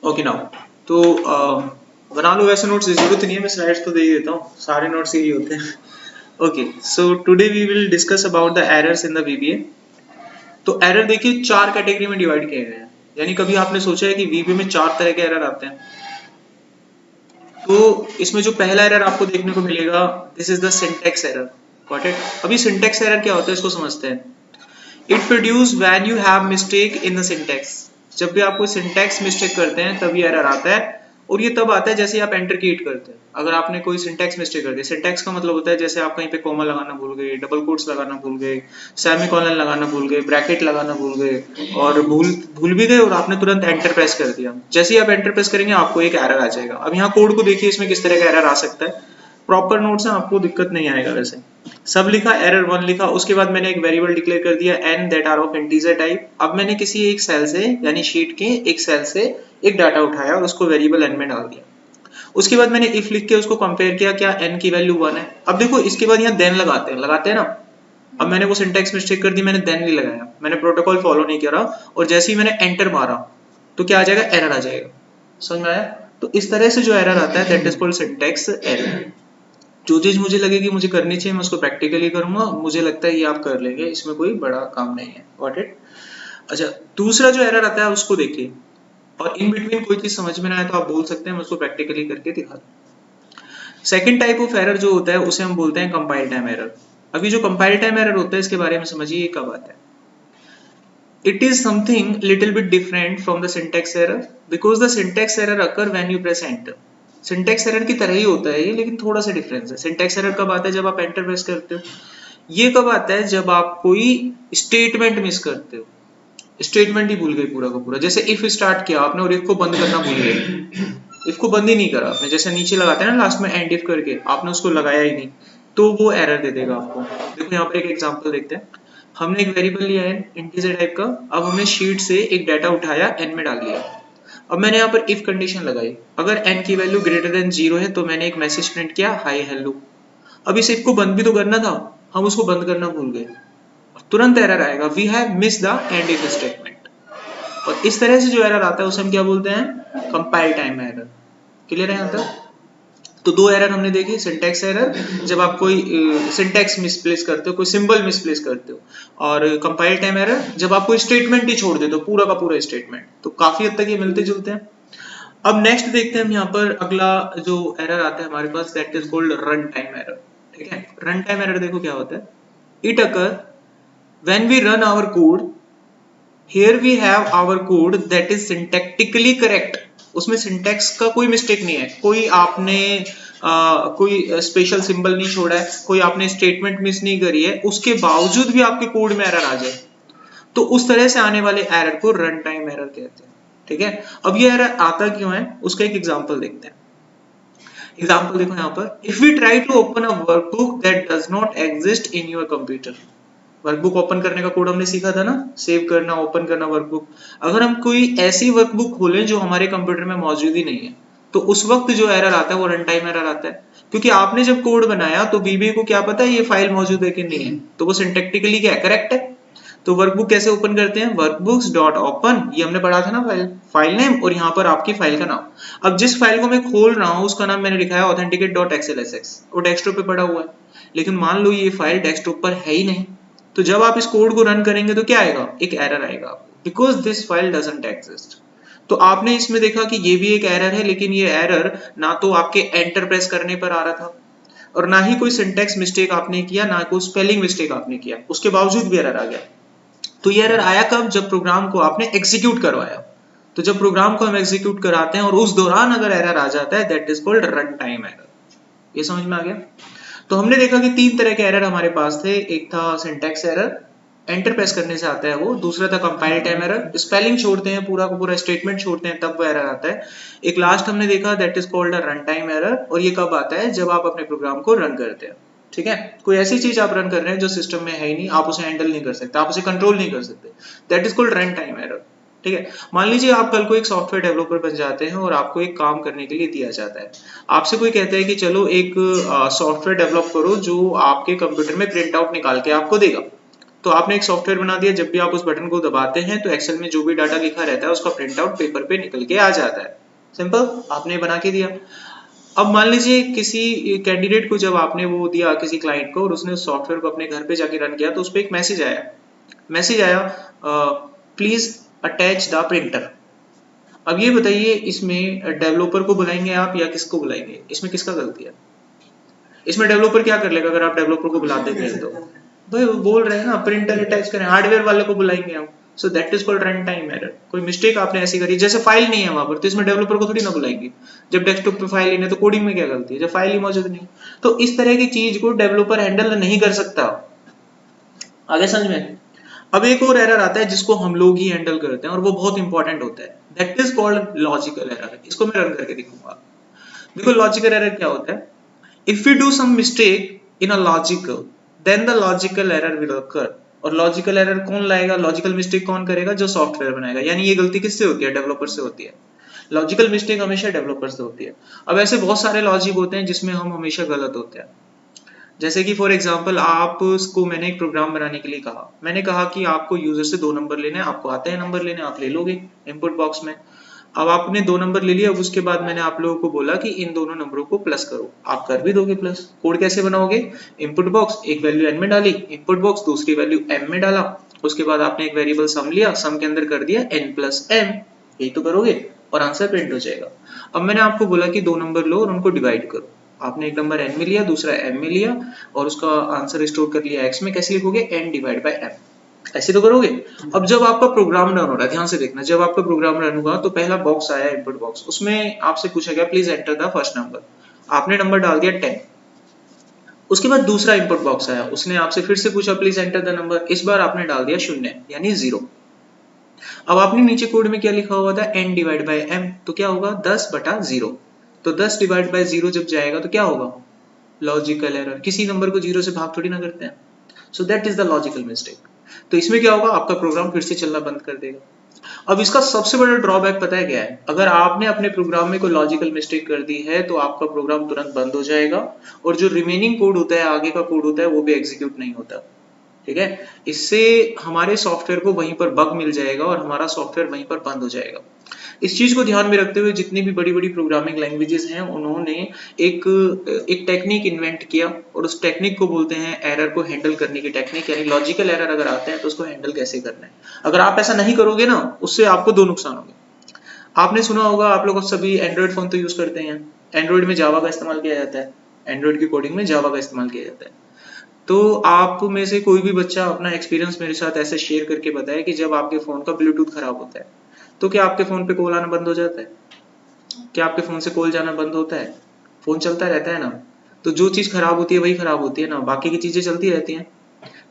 Okay now तो बना लो वैसे नोट्स, जरूरत नहीं है, मैं स्लाइड्स तो दे ही देता हूँ, सारे नोट्स यही होते हैं। Okay, so today we will discuss about the errors in the VBA. तो एरर देखिए 4 कैटेगरी में डिवाइड किए गए हैं, यानी कभी आपने सोचा है कि वीबीए में 4 तरह के एरर आते हैं? तो इसमें जो पहला एरर आपको देखने को मिलेगा, this is the syntax error. Got it? अभी सिंटैक्स एरर क्या होता है इसको समझते हैं। It produce when you have mistake in the syntax. जब भी आप कोई सिंटैक्स मिस्टेक करते हैं तभी एरर आता है, और ये तब आता है जैसे आप एंटर की हिट करते हैं। अगर आपने कोई सिंटैक्स मिस्टेक कर दी, सिंटैक्स का मतलब होता है जैसे आप कहीं पे कॉमा लगाना भूल गए, डबल कोट्स लगाना भूल गए, सेमीकोलन लगाना भूल गए, ब्रैकेट लगाना भूल गए, और भूल भी गए और आपने तुरंत एंटर प्रेस कर दिया। जैसे ही आप एंटर प्रेस करेंगे आपको एक एरर आ जाएगा। अब यहाँ कोड को देखिए, इसमें किस तरह का एरर आ सकता है। प्रॉपर नोट्स है, आपको दिक्कत नहीं आएगा। वैसे सब लिखा, एरर 1 लिखा, उसके बाद मैंने एक वेरिएबल डिक्लेयर कर दिया n that are of integer type. अब मैंने किसी एक सेल से, यानी शीट के एक सेल से एक डाटा उठाया और उसको वेरिएबल n में डाल दिया। उसके बाद मैंने इफ लिख के उसको कंपेयर किया, क्या n की वैल्यू 1 है। अब देखो इसके बाद यहाँ देन लगाते हैं ना। अब मैंने वो सिंटैक्स मिस्टेक कर दी, मैंने देन नहीं लगाया, मैंने प्रोटोकॉल फॉलो नहीं करा, और जैसे ही मैंने एंटर मारा तो क्या आ जाएगा, एरर आ जाएगा। समझ में आया? तो इस तरह से जो एरर आता है that is called syntax error. जो चीज मुझे लगेगी मुझे करनी चाहिए मैं उसको प्रैक्टिकली करूंगा, मुझे लगता है ये आप कर लेंगे, इसमें कोई बड़ा काम नहीं है। Got it? अच्छा, दूसरा जो एरर आता है उसको देखिए, और इन बिटवीन कोई चीज समझ में ना आए तो आप बोल सकते हैं, मैं उसको प्रैक्टिकली करके दिखा दूं। सेकंड टाइप ऑफ एरर जो होता है उसे हम बोलते हैं कंपाइल टाइम एरर। अभी जो कंपाइल टाइम एरर होता है इसके बारे में समझिए, ये कब आता है। It is something little bit different from the syntax error because the syntax error occur when you press enter. Syntax error की तरह ही होता है ये, लेकिन थोड़ा सा डिफरेंस है। सिंटैक्स एरर कब आता है, जब आप एंटर प्रेस करते हो। ये कब आता है, जब आप कोई स्टेटमेंट मिस करते हो, स्टेटमेंट ही भूल गए पूरा का पूरा। जैसे इफ स्टार्ट किया आपने और इफ को बंद करना भूल गए, इफ को बंद ही नहीं करा आपने, जैसे नीचे लगाते हैं ना लास्ट में एंड इफ करके, आपने उसको लगाया ही नहीं, तो वो एरर दे देगा आपको। देखो यहाँ पर एक एग्जांपल देखते हैं। हमने एक वेरिएबल लिया है इंटीजर टाइप का, अब हमने शीट से एक डाटा उठाया, n में डाल दिया। अब मैंने यहाँ पर इफ कंडीशन लगाई, अगर n की वैल्यू ग्रेटर देन 0 है तो मैंने एक मैसेज प्रिंट किया, हाय हेलो। अब इस इफ को बंद भी तो करना था, हम उसको बंद करना भूल गए, तुरंत एरर आएगा, we have miss the end if statement. और इस तरह से जो एरर आता है उसे हम क्या बोलते हैं, कंपाइल टाइम एरर। क्लियर है यहाँ तक? तो दो एरर हमने देखे, सिंटैक्स एरर जब आप कोई सिंटैक्स मिसप्लेस करते हो, कोई सिंबल मिसप्लेस करते हो, और कंपाइल टाइम एरर जब आप कोई स्टेटमेंट ही छोड़ देते हो, पूरा का पूरा स्टेटमेंट। तो काफी हद तक ये मिलते जुलते हैं। अब नेक्स्ट देखते हैं हम यहाँ पर, अगला जो एरर आता है हमारे पास that is called run time error. ठीक है, रन टाइम एरर देखो क्या होता है। It occur when we run our code, here we have our code that is syntactically correct. उसमें सिंटैक्स का कोई मिस्टेक नहीं है, कोई आपने कोई स्पेशल सिंबल नहीं छोड़ा है, कोई आपने स्टेटमेंट मिस नहीं करी है, उसके बावजूद भी आपके कोड में एरर आ जाए, तो उस तरह से आने वाले एरर को रन टाइम एरर कहते हैं। ठीक है, अब ये एरर आता क्यों है उसका एक एग्जांपल देखते हैं। एग्जांपल देखो यहाँ पर, if we try to open a workbook that does not exist in your computer. Workbook open करने का कोड हमने सीखा था ना, सेव करना, ओपन करना वर्कबुक। अगर हम कोई ऐसी वर्कबुक खोलें जो हमारे कंप्यूटर में मौजूद ही नहीं है, तो उस वक्त जो एरर आता है वो रन टाइम एरर आता है। क्योंकि आपने जब कोड बनाया तो वीबीए को क्या पता है ये फाइल मौजूद है कि नहीं है, तो वो सिंटैक्टिकली क्या करेक्ट है। तो वर्कबुक कैसे ओपन करते हैं, वर्कबुक्स डॉट ओपन, ये हमने पढ़ा था ना, फाइल नेम, और यहाँ पर आपकी फाइल का नाम। अब जिस फाइल को मैं खोल रहा हूँ उसका नाम मैंने लिखा है authenticate.xlsx, वो डेस्कटॉप पे पड़ा हुआ है। लेकिन मान लो ये फाइल डेस्कटॉप पर है ही नहीं, तो जब आप इस कोड को रन करेंगे तो क्या आएगा, एक एरर आएगा, because this file doesn't exist. तो आपने इसमें देखा कि ये भी एक एरर है, लेकिन ये एरर ना तो आपके एंटर प्रेस करने पर आ रहा था, और ना ही कोई सिंटैक्स मिस्टेक आपने किया, ना कोई स्पेलिंग मिस्टेक आपने किया, उसके बावजूद भी एरर आ गया। तो ये एरर आया कब, जब प्रोग्राम को आपने एग्जीक्यूट करवाया। तो जब प्रोग्राम को हम एग्जीक्यूट कराते हैं और उस दौरान अगर एरर आ जाता है that is called run time error. ये समझ में आ गया? तो हमने देखा कि 3 तरह के एरर हमारे पास थे। एक था सिंटैक्स एरर, एंटर प्रेस करने से आता है वो। दूसरा था कंपाइल टाइम एरर, स्पेलिंग छोड़ते हैं, पूरा का पूरा स्टेटमेंट छोड़ते हैं तब वो एरर आता है। एक लास्ट हमने देखा that is called a run time error, और ये कब आता है, जब आप अपने प्रोग्राम को रन करते हैं। ठीक है, कोई ऐसी चीज आप रन कर रहे हैं जो सिस्टम में है ही नहीं, आप उसे हैंडल नहीं कर सकते, आप उसे कंट्रोल नहीं कर सकते, that is called run time error. ठीक है, मान लीजिए आप कल को एक सॉफ्टवेयर डेवलपर बन जाते हैं और आपको एक काम करने के लिए दिया जाता है। आपसे कोई कहता है कि चलो एक सॉफ्टवेयर डेवलप करो जो आपके कंप्यूटर में प्रिंट आउट निकाल के आपको देगा। तो आपने एक सॉफ्टवेयर बना दिया, जब भी आप उस बटन को दबाते हैं तो एक्सेल में जो भी डाटा लिखा रहता है उसका प्रिंट आउट पेपर पे निकल के आ जाता है। सिंपल, आपने बना के दिया। अब मान लीजिए किसी कैंडिडेट को जब आपने वो दिया किसी क्लाइंट को और उसने उस सॉफ्टवेयर को अपने घर पे जाके रन किया तो उस पर एक मैसेज आया प्लीज अटैच द प्रिंटर। अब ये बताइए इसमें डेवलपर को बुलाएंगे आप या किसको बुलाएंगे, इसमें किसका गलती है? इसमें डेवलपर क्या कर लेगा अगर आप डेवलपर को बुला देंगे तो? भाई वो बोल रहे हैं ना प्रिंटर अटैच करें, हार्डवेयर वाले को बुलाएंगे हम। So that is called run time error. कोई मिस्टेक आपने ऐसी करी, जैसे फाइल नहीं है वहां पर तो इसमें डेवलपर को थोड़ी ना बुलाएंगे। जब डेस्कटॉप पे फाइल ही नहीं तो कोडिंग में क्या गलती है जब फाइल ही मौजूद नहीं? तो इस तरह की चीज को डेवलपर हैंडल नहीं कर सकता। आगे समझ में? अब एक और एरर आता है जिसको हम लोग ही हैंडल करते हैं और वो बहुत इंपॉर्टेंट होता है, that is called logical error. इसको मैं रन करके दिखाऊंगा। देखो लॉजिकल एरर क्या होता है, if we do some mistake in a logical then the logical error will occur। और लॉजिकल एरर कौन लाएगा, लॉजिकल मिस्टेक कौन करेगा, जो सॉफ्टवेयर बनाएगा। यानी ये गलती किससे होती है, डेवलपर से होती है। लॉजिकल मिस्टेक हमेशा डेवलपर से होती है। अब ऐसे बहुत सारे लॉजिक होते हैं जिसमें हम हमेशा गलत होते हैं। जैसे कि फॉर एग्जांपल आपको मैंने एक प्रोग्राम बनाने के लिए कहा, मैंने कहा कि आपको यूजर से 2 नंबर लेने हैं, आपको आते हैं नंबर लेने, आप ले लोगे इनपुट बॉक्स में। अब आपने 2 नंबर ले लिया, अब उसके बाद मैंने आप लोगों को बोला कि इन दोनों नंबरों को प्लस करो, आप कर भी दोगे प्लस। कोड कैसे बनाओगे, इनपुट बॉक्स एक वैल्यू n में डाली, इनपुट बॉक्स दूसरी वैल्यू m में डाला, उसके बाद आपने एक वेरिएबल सम लिया, सम के अंदर कर दिया n प्लस m, यही तो करोगे और आंसर प्रिंट हो जाएगा। अब मैंने आपको बोला कि 2 नंबर लो और उनको डिवाइड करो, आपने एक नंबर n में लिया, दूसरा m में लिया और उसका आंसर स्टोर कर लिया x में। कैसे लिखोगे, n डिवाइड बाय m, ऐसे तो करोगे। अब जब आपका प्रोग्राम रन हो रहा है, ध्यान से देखना, जब आपका प्रोग्राम रन हुआ तो पहला बॉक्स आया इनपुट बॉक्स, उसमें आपसे पूछा गया please enter the first number, आपने नंबर डाल दिया 10। उसके बाद दूसरा इनपुट बॉक्स आया, उसने आपसे फिर से पूछा प्लीज एंटर द नंबर, इस बार आपने डाल दिया 0 यानी 0। अब आपने नीचे कोड में क्या लिखा हुआ था, n डिवाइड बाय m, तो क्या होगा 10 बटा 0। तो 10 डिवाइड बाय 0 जब जाएगा तो क्या होगा, लॉजिकल एरर। किसी नंबर को 0 से भाग थोड़ी ना करते हैं। So that is the logical mistake. तो इसमें क्या होगा, आपका प्रोग्राम फिर से चलना बंद कर देगा। अब इसका सबसे बड़ा ड्रॉबैक पता है क्या है, अगर आपने अपने प्रोग्राम में कोई लॉजिकल मिस्टेक कर दी है तो आपका प्रोग्राम तुरंत बंद हो जाएगा और जो रिमेनिंग कोड होता है, आगे का कोड होता है, वो भी एग्जीक्यूट नहीं होता। ठीक है, इससे हमारे सॉफ्टवेयर को वहीं पर बग मिल जाएगा और हमारा सॉफ्टवेयर वहीं पर बंद हो जाएगा। इस चीज को ध्यान में रखते हुए जितनी भी बड़ी बड़ी प्रोग्रामिंग लैंग्वेजेस हैं, उन्होंने एक टेक्निक इन्वेंट किया और उस टेक्निक को बोलते हैं एरर को हैंडल करने की टेक्निक। यानी लॉजिकल एरर अगर आते हैं तो उसको हैंडल कैसे करना है। अगर आप ऐसा नहीं करोगे ना, उससे आपको 2 नुकसान होंगे। आपने सुना होगा, आप लोग सभी एंड्रॉइड फोन तो यूज करते हैं, एंड्रॉइड में जावा का इस्तेमाल किया जाता है, एंड्रॉइड की कोडिंग में जावा का इस्तेमाल किया जाता है। तो आप में से कोई भी बच्चा अपना एक्सपीरियंस मेरे साथ ऐसे शेयर करके बताए कि जब आपके फोन का ब्लूटूथ खराब होता है तो क्या आपके फोन पे कॉल आना बंद हो जाता है, क्या आपके फोन से कॉल जाना बंद होता है, फोन चलता रहता है ना। तो जो चीज खराब होती है वही खराब होती है ना, बाकी की चीजें चलती रहती हैं।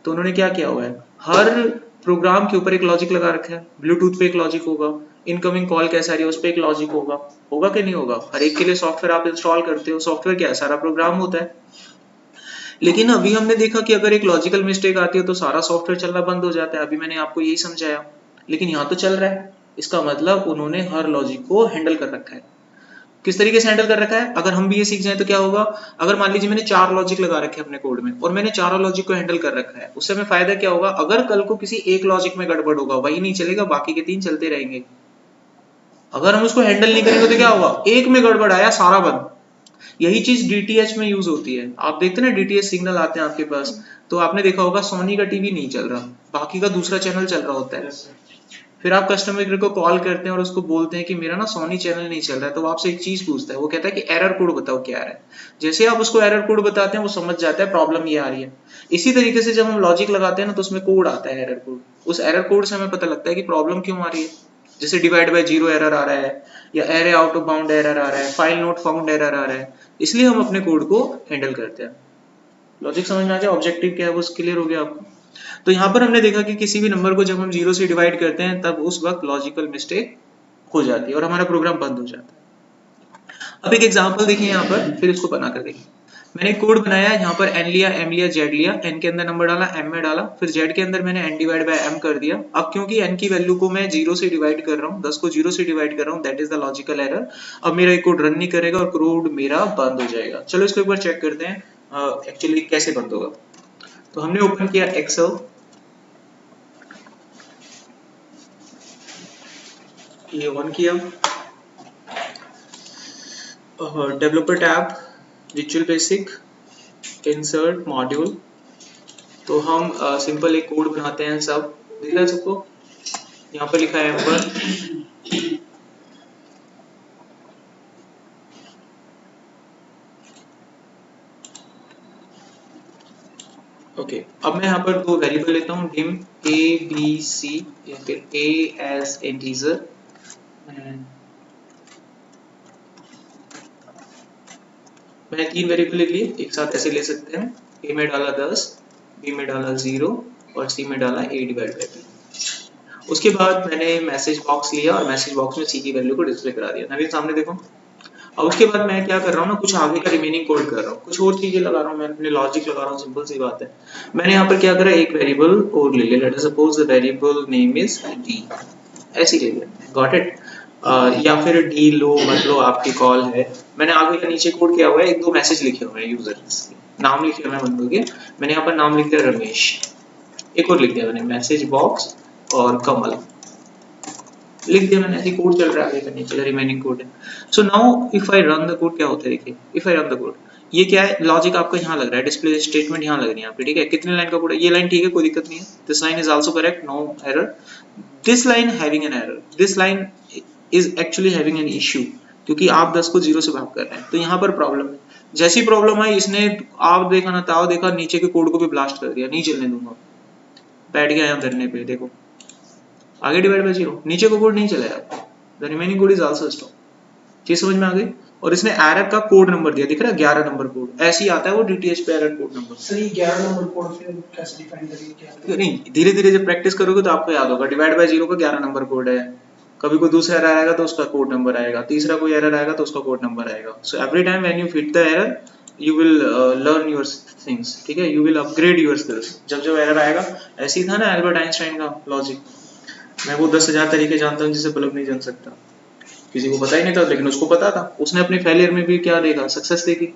तो उन्होंने क्या किया हुआ है, हर प्रोग्राम के ऊपर एक लॉजिक लगा रखा है। ब्लूटूथ पे एक लॉजिक होगा, इनकमिंग कॉल कैसा रही है उस पर एक लॉजिक होगा, होगा कि नहीं होगा। हर एक के लिए सॉफ्टवेयर आप इंस्टॉल करते हो, सॉफ्टवेयर क्या है, सारा प्रोग्राम होता है। लेकिन अभी हमने देखा कि अगर एक लॉजिकल मिस्टेक आती है तो सारा सॉफ्टवेयर चलना बंद हो जाता है। अभी मैंने आपको यही समझाया, लेकिन यहाँ तो चल रहा है। इसका मतलब उन्होंने हर लॉजिक को हैंडल कर रखा है। किस तरीके से हैंडल कर रखा है, अगर हम भी ये सीख जाए तो क्या होगा। अगर मान लीजिए मैंने 4 लॉजिक लगा रखे हैं अपने कोड में और मैंने चारों लॉजिक को हैंडल कर रखा है, उससे हमें फायदा क्या होगा, अगर कल को किसी एक लॉजिक में गड़बड़ होगा वही नहीं चलेगा, बाकी के 3 चलते रहेंगे। अगर हम उसको हैंडल नहीं करेंगे तो क्या होगा, एक में गड़बड़ आया सारा बंद। यही चीज डीटीएच में यूज होती है। आप देखते हैं ना डीटीएच सिग्नल आते हैं आपके पास, तो आपने देखा होगा सोनी का टीवी नहीं चल रहा, बाकी का दूसरा चैनल चल रहा होता है। फिर आप कस्टमर केयर को कॉल करते हैं और उसको बोलते हैं कि मेरा ना सोनी चैनल नहीं चल रहा है, तो वो आपसे एक चीज पूछता है, वो कहता है कि एरर कोड बताओ क्या आ रहा है। जैसे आप उसको एरर कोड बताते हैं वो समझ जाता है प्रॉब्लम ये आ रही है। इसी तरीके से जब हम लॉजिक लगाते हैं ना तो उसमें कोड आता है, एरर कोड। उस एरर कोड से हमें पता लगता है कि प्रॉब्लम क्यों आ रही है। जैसे डिवाइड बाय 0 एरर आ रहा है, या array out of bound error आ रहा है, फाइल नोट फाउंड एरर आ रहा है, इसलिए हम अपने कोड को हैंडल करते हैं। लॉजिक समझ में आ गया, ऑब्जेक्टिव क्या है वो क्लियर हो गया आपको। तो यहाँ पर हमने देखा कि किसी भी नंबर को जब हम 0 से डिवाइड करते हैं तब उस वक्त लॉजिकल मिस्टेक हो जाती है और हमारा प्रोग्राम बंद हो जाता है। अब एक एग्जांपल देखिए यहाँ पर, फिर इसको बना कर देखिए। मैंने एक कोड बनाया, यहाँ पर n लिया, m लिया, z लिया, n के अंदर नंबर डाला, m में डाला, फिर z के अंदर मैंने n डिवाइड बाय m कर दिया। अब क्योंकि n की वैल्यू को मैं 0 से डिवाइड कर रहा हूँ, 10 को 0 से डिवाइड कर रहा हूँ, that is the logical error. अब मेरा ये कोड रन नहीं करेगा और कोड मेरा बंद हो जाएगा। चलो इसको एक बार चेक करते हैं एक्चुअली कैसे बंद होगा। तो हमने ओपन किया एक्सेल, ये ऑन किया, developer tab, visual basic, insert module. तो हम सिंपल एक कोड बनाते हैं। सब दिख रहा है सबको? यहाँ पर लिखा है M1। ओके, अब मैं यहाँ पर दो वेरिएबल लेता हूँ, डिम a b c या फिर a as इंटीजर। मैंने तीन वेरिएबल लिख लिए, एक साथ ऐसे ले सकते हैं। a में डाला 10, b में डाला 0 और c में डाला a डिवाइड बाई b। उसके बाद मैंने मैसेज बॉक्स लिया और मैसेज बॉक्स में c की वैल्यू को डिस्प्ले करा दिया। नवीन सामने देखो। अब उसके बाद मैं क्या कर रहा हूँ ना, कुछ आगे का रिमेनिंग कोड कर रहा हूँ, कुछ और चीजें लगा रहा हूँ, मैं अपने लॉजिक लगा रहा हूँ। सिंपल सी बात है। मैंने यहाँ पर क्या करा, एक वेरिएबल और ले लिया। Let us suppose the variable name is d, ऐसी ले लिया। Got it? या फिर डी लो मत लो, आपकी कॉल है। मैंने आगे का नीचे कोड किया हुआ है, एक दो मैसेज लिखे हुए हैं, यूजर नाम लिखे हुए हैं बंदों के। मैंने यहाँ पर नाम लिख दिया रमेश, एक और लिख दिया मैंने मैसेज बॉक्स और कमल लिख दिया मैंने। ऐसे कोड चल रहा है आगे का नीचे का रिमेनिंग कोड है। So now if I run the code, क्या होता है देखिए। If I run the code, ये क्या है, लॉजिक आपका यहाँ लग रहा है, डिस्प्ले स्टेटमेंट यहाँ लग रही है यहाँ पे, ठीक है। कितने लाइन का कोड है? ये लाइन ठीक है, कोई दिक्कत नहीं है। This line is also correct, no error. This line having an error, this line is actually having an issue, क्योंकि आप 10 को 0 से भाग कर रहे हैं, तो यहाँ पर प्रॉब्लम है। जैसी प्रॉब्लम आई, इसने आप देखा ना ताव देखा, नीचे के कोड को भी ब्लास्ट कर दिया, नहीं चलने दूंगा। बैठ गया यहाँ धरने पे, देखो आगे डिवाइड बाय 0, नीचे को कोड नहीं चलेगा। The remaining code is also stop. चीज समझ में आ गई? और इसने एरर का कोड नंबर दिया, दिख रहा है 11 नंबर कोड, ऐसे ही आता है वो डीटीएच पे एरर कोड नंबर। सही 11 नंबर कोड फिर कैसे डिफाइन करेंगे क्या? नहीं, धीरे धीरे जब प्रैक्टिस करोगे तो आपको याद होगा। डिवाइड बाय 0 का 11 नंबर कोड है। कभी कोई दूसरा एरर आएगा तो उसका कोड नंबर आएगा, तीसरा कोई एरर आएगा तो उसका कोड नंबर आएगा। So every time when you fit the error you will learn your things, ठीक है। You will upgrade your skills. जब जब एरर आएगा, ऐसे ही था ना एल्बर्ट आइंस्टाइन का लॉजिक। मैं वो 10,000 तरीके जानता हूँ जिसे बल्ब नहीं जान सकता। किसी को पता ही नहीं था, लेकिन उसको पता था। उसने अपने फेलियर में भी क्या देखा, सक्सेस देखी।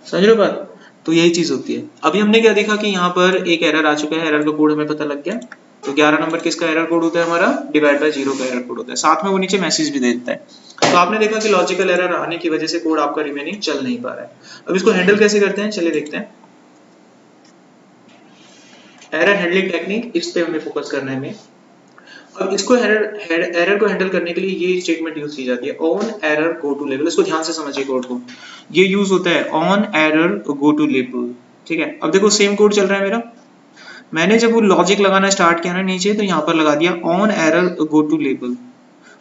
समझ रहे हो बात? तो यही चीज होती है। अभी हमने क्या देखा कि यहाँ पर एक एरर आ चुका है, एरर का कोड हमें पता लग गया। तो 11 नंबर किसका एरर कोड होता है हमारा? डिवाइड बाय 0 का एरर कोड होता है। साथ में वो नीचे मैसेज भी दे देता है। तो आपने देखा कि लॉजिकल एरर आने की वजह से कोड आपका रिमेनिंग चल नहीं पा रहा है। अब इसको हैंडल कैसे करते हैं, चलिए देखते हैं। एरर हैंडलिंग टेक्निक, इस पे हमें फोकस करना है हमें। अब इसको एरर को हैंडल करने के लिए ये स्टेटमेंट यूज की जाती है, on error go to label. इसको ध्यान से समझिए कोड को। ये यूज होता है on error go to label, ठीक है। अब देखो सेम कोड चल रहा है मेरा। मैंने जब वो लॉजिक लगाना स्टार्ट किया ना नीचे, तो यहाँ पर लगा दिया on error go to label.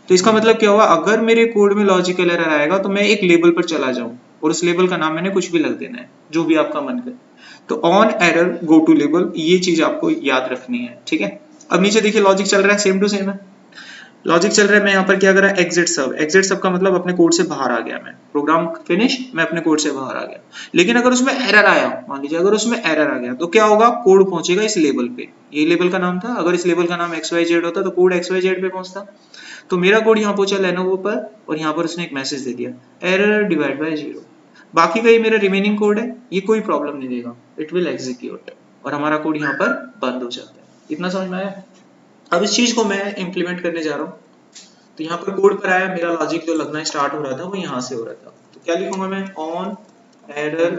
तो इसका मतलब क्या हुआ, अगर मेरे कोड में लॉजिकल एरर आएगा तो मैं एक लेबल पर चला जाऊं और उस लेबल का नाम मैंने कुछ भी लग देना है, जो भी आपका मन करे। तो on error go to label, ये चीज आपको याद रखनी है, ठीक है। अब नीचे देखिए लॉजिक चल रहा है, सेम टू सेम है। लॉजिक चल रहा है, मैं यहाँ पर क्या कर रहा है, एग्जिट सब। एग्जिट सब का मतलब अपने कोड से बाहर आ गया मैं, प्रोग्राम फिनिश, मैं अपने कोड से बाहर आ गया। लेकिन अगर उसमें एरर आया, मान लीजिए अगर उसमें एरर आ गया, तो क्या होगा, कोड पहुंचेगा इस लेबल पे। ये लेबल का नाम था, अगर इस लेबल का नाम XYZ होता तो कोड XYZ पे पहुंचता। तो मेरा कोड यहाँ पहुंचा लेनोवो पर, और यहाँ पर उसने एक मैसेज दे दिया, एरर डिवाइड बाय 0। बाकी का ये मेरा रिमेनिंग कोड है, ये कोई प्रॉब्लम नहीं देगा, इट विल एग्जीक्यूट, और हमारा कोड यहाँ पर बंद हो जाता है। इतना समझ में आया? अब इस चीज को मैं इंप्लीमेंट करने जा रहा हूँ। तो यहाँ पर कोड पर आया, मेरा लॉजिक जो लगना स्टार्ट हो रहा था वो यहाँ से हो रहा था। तो क्या लिखूंगा मैं, on error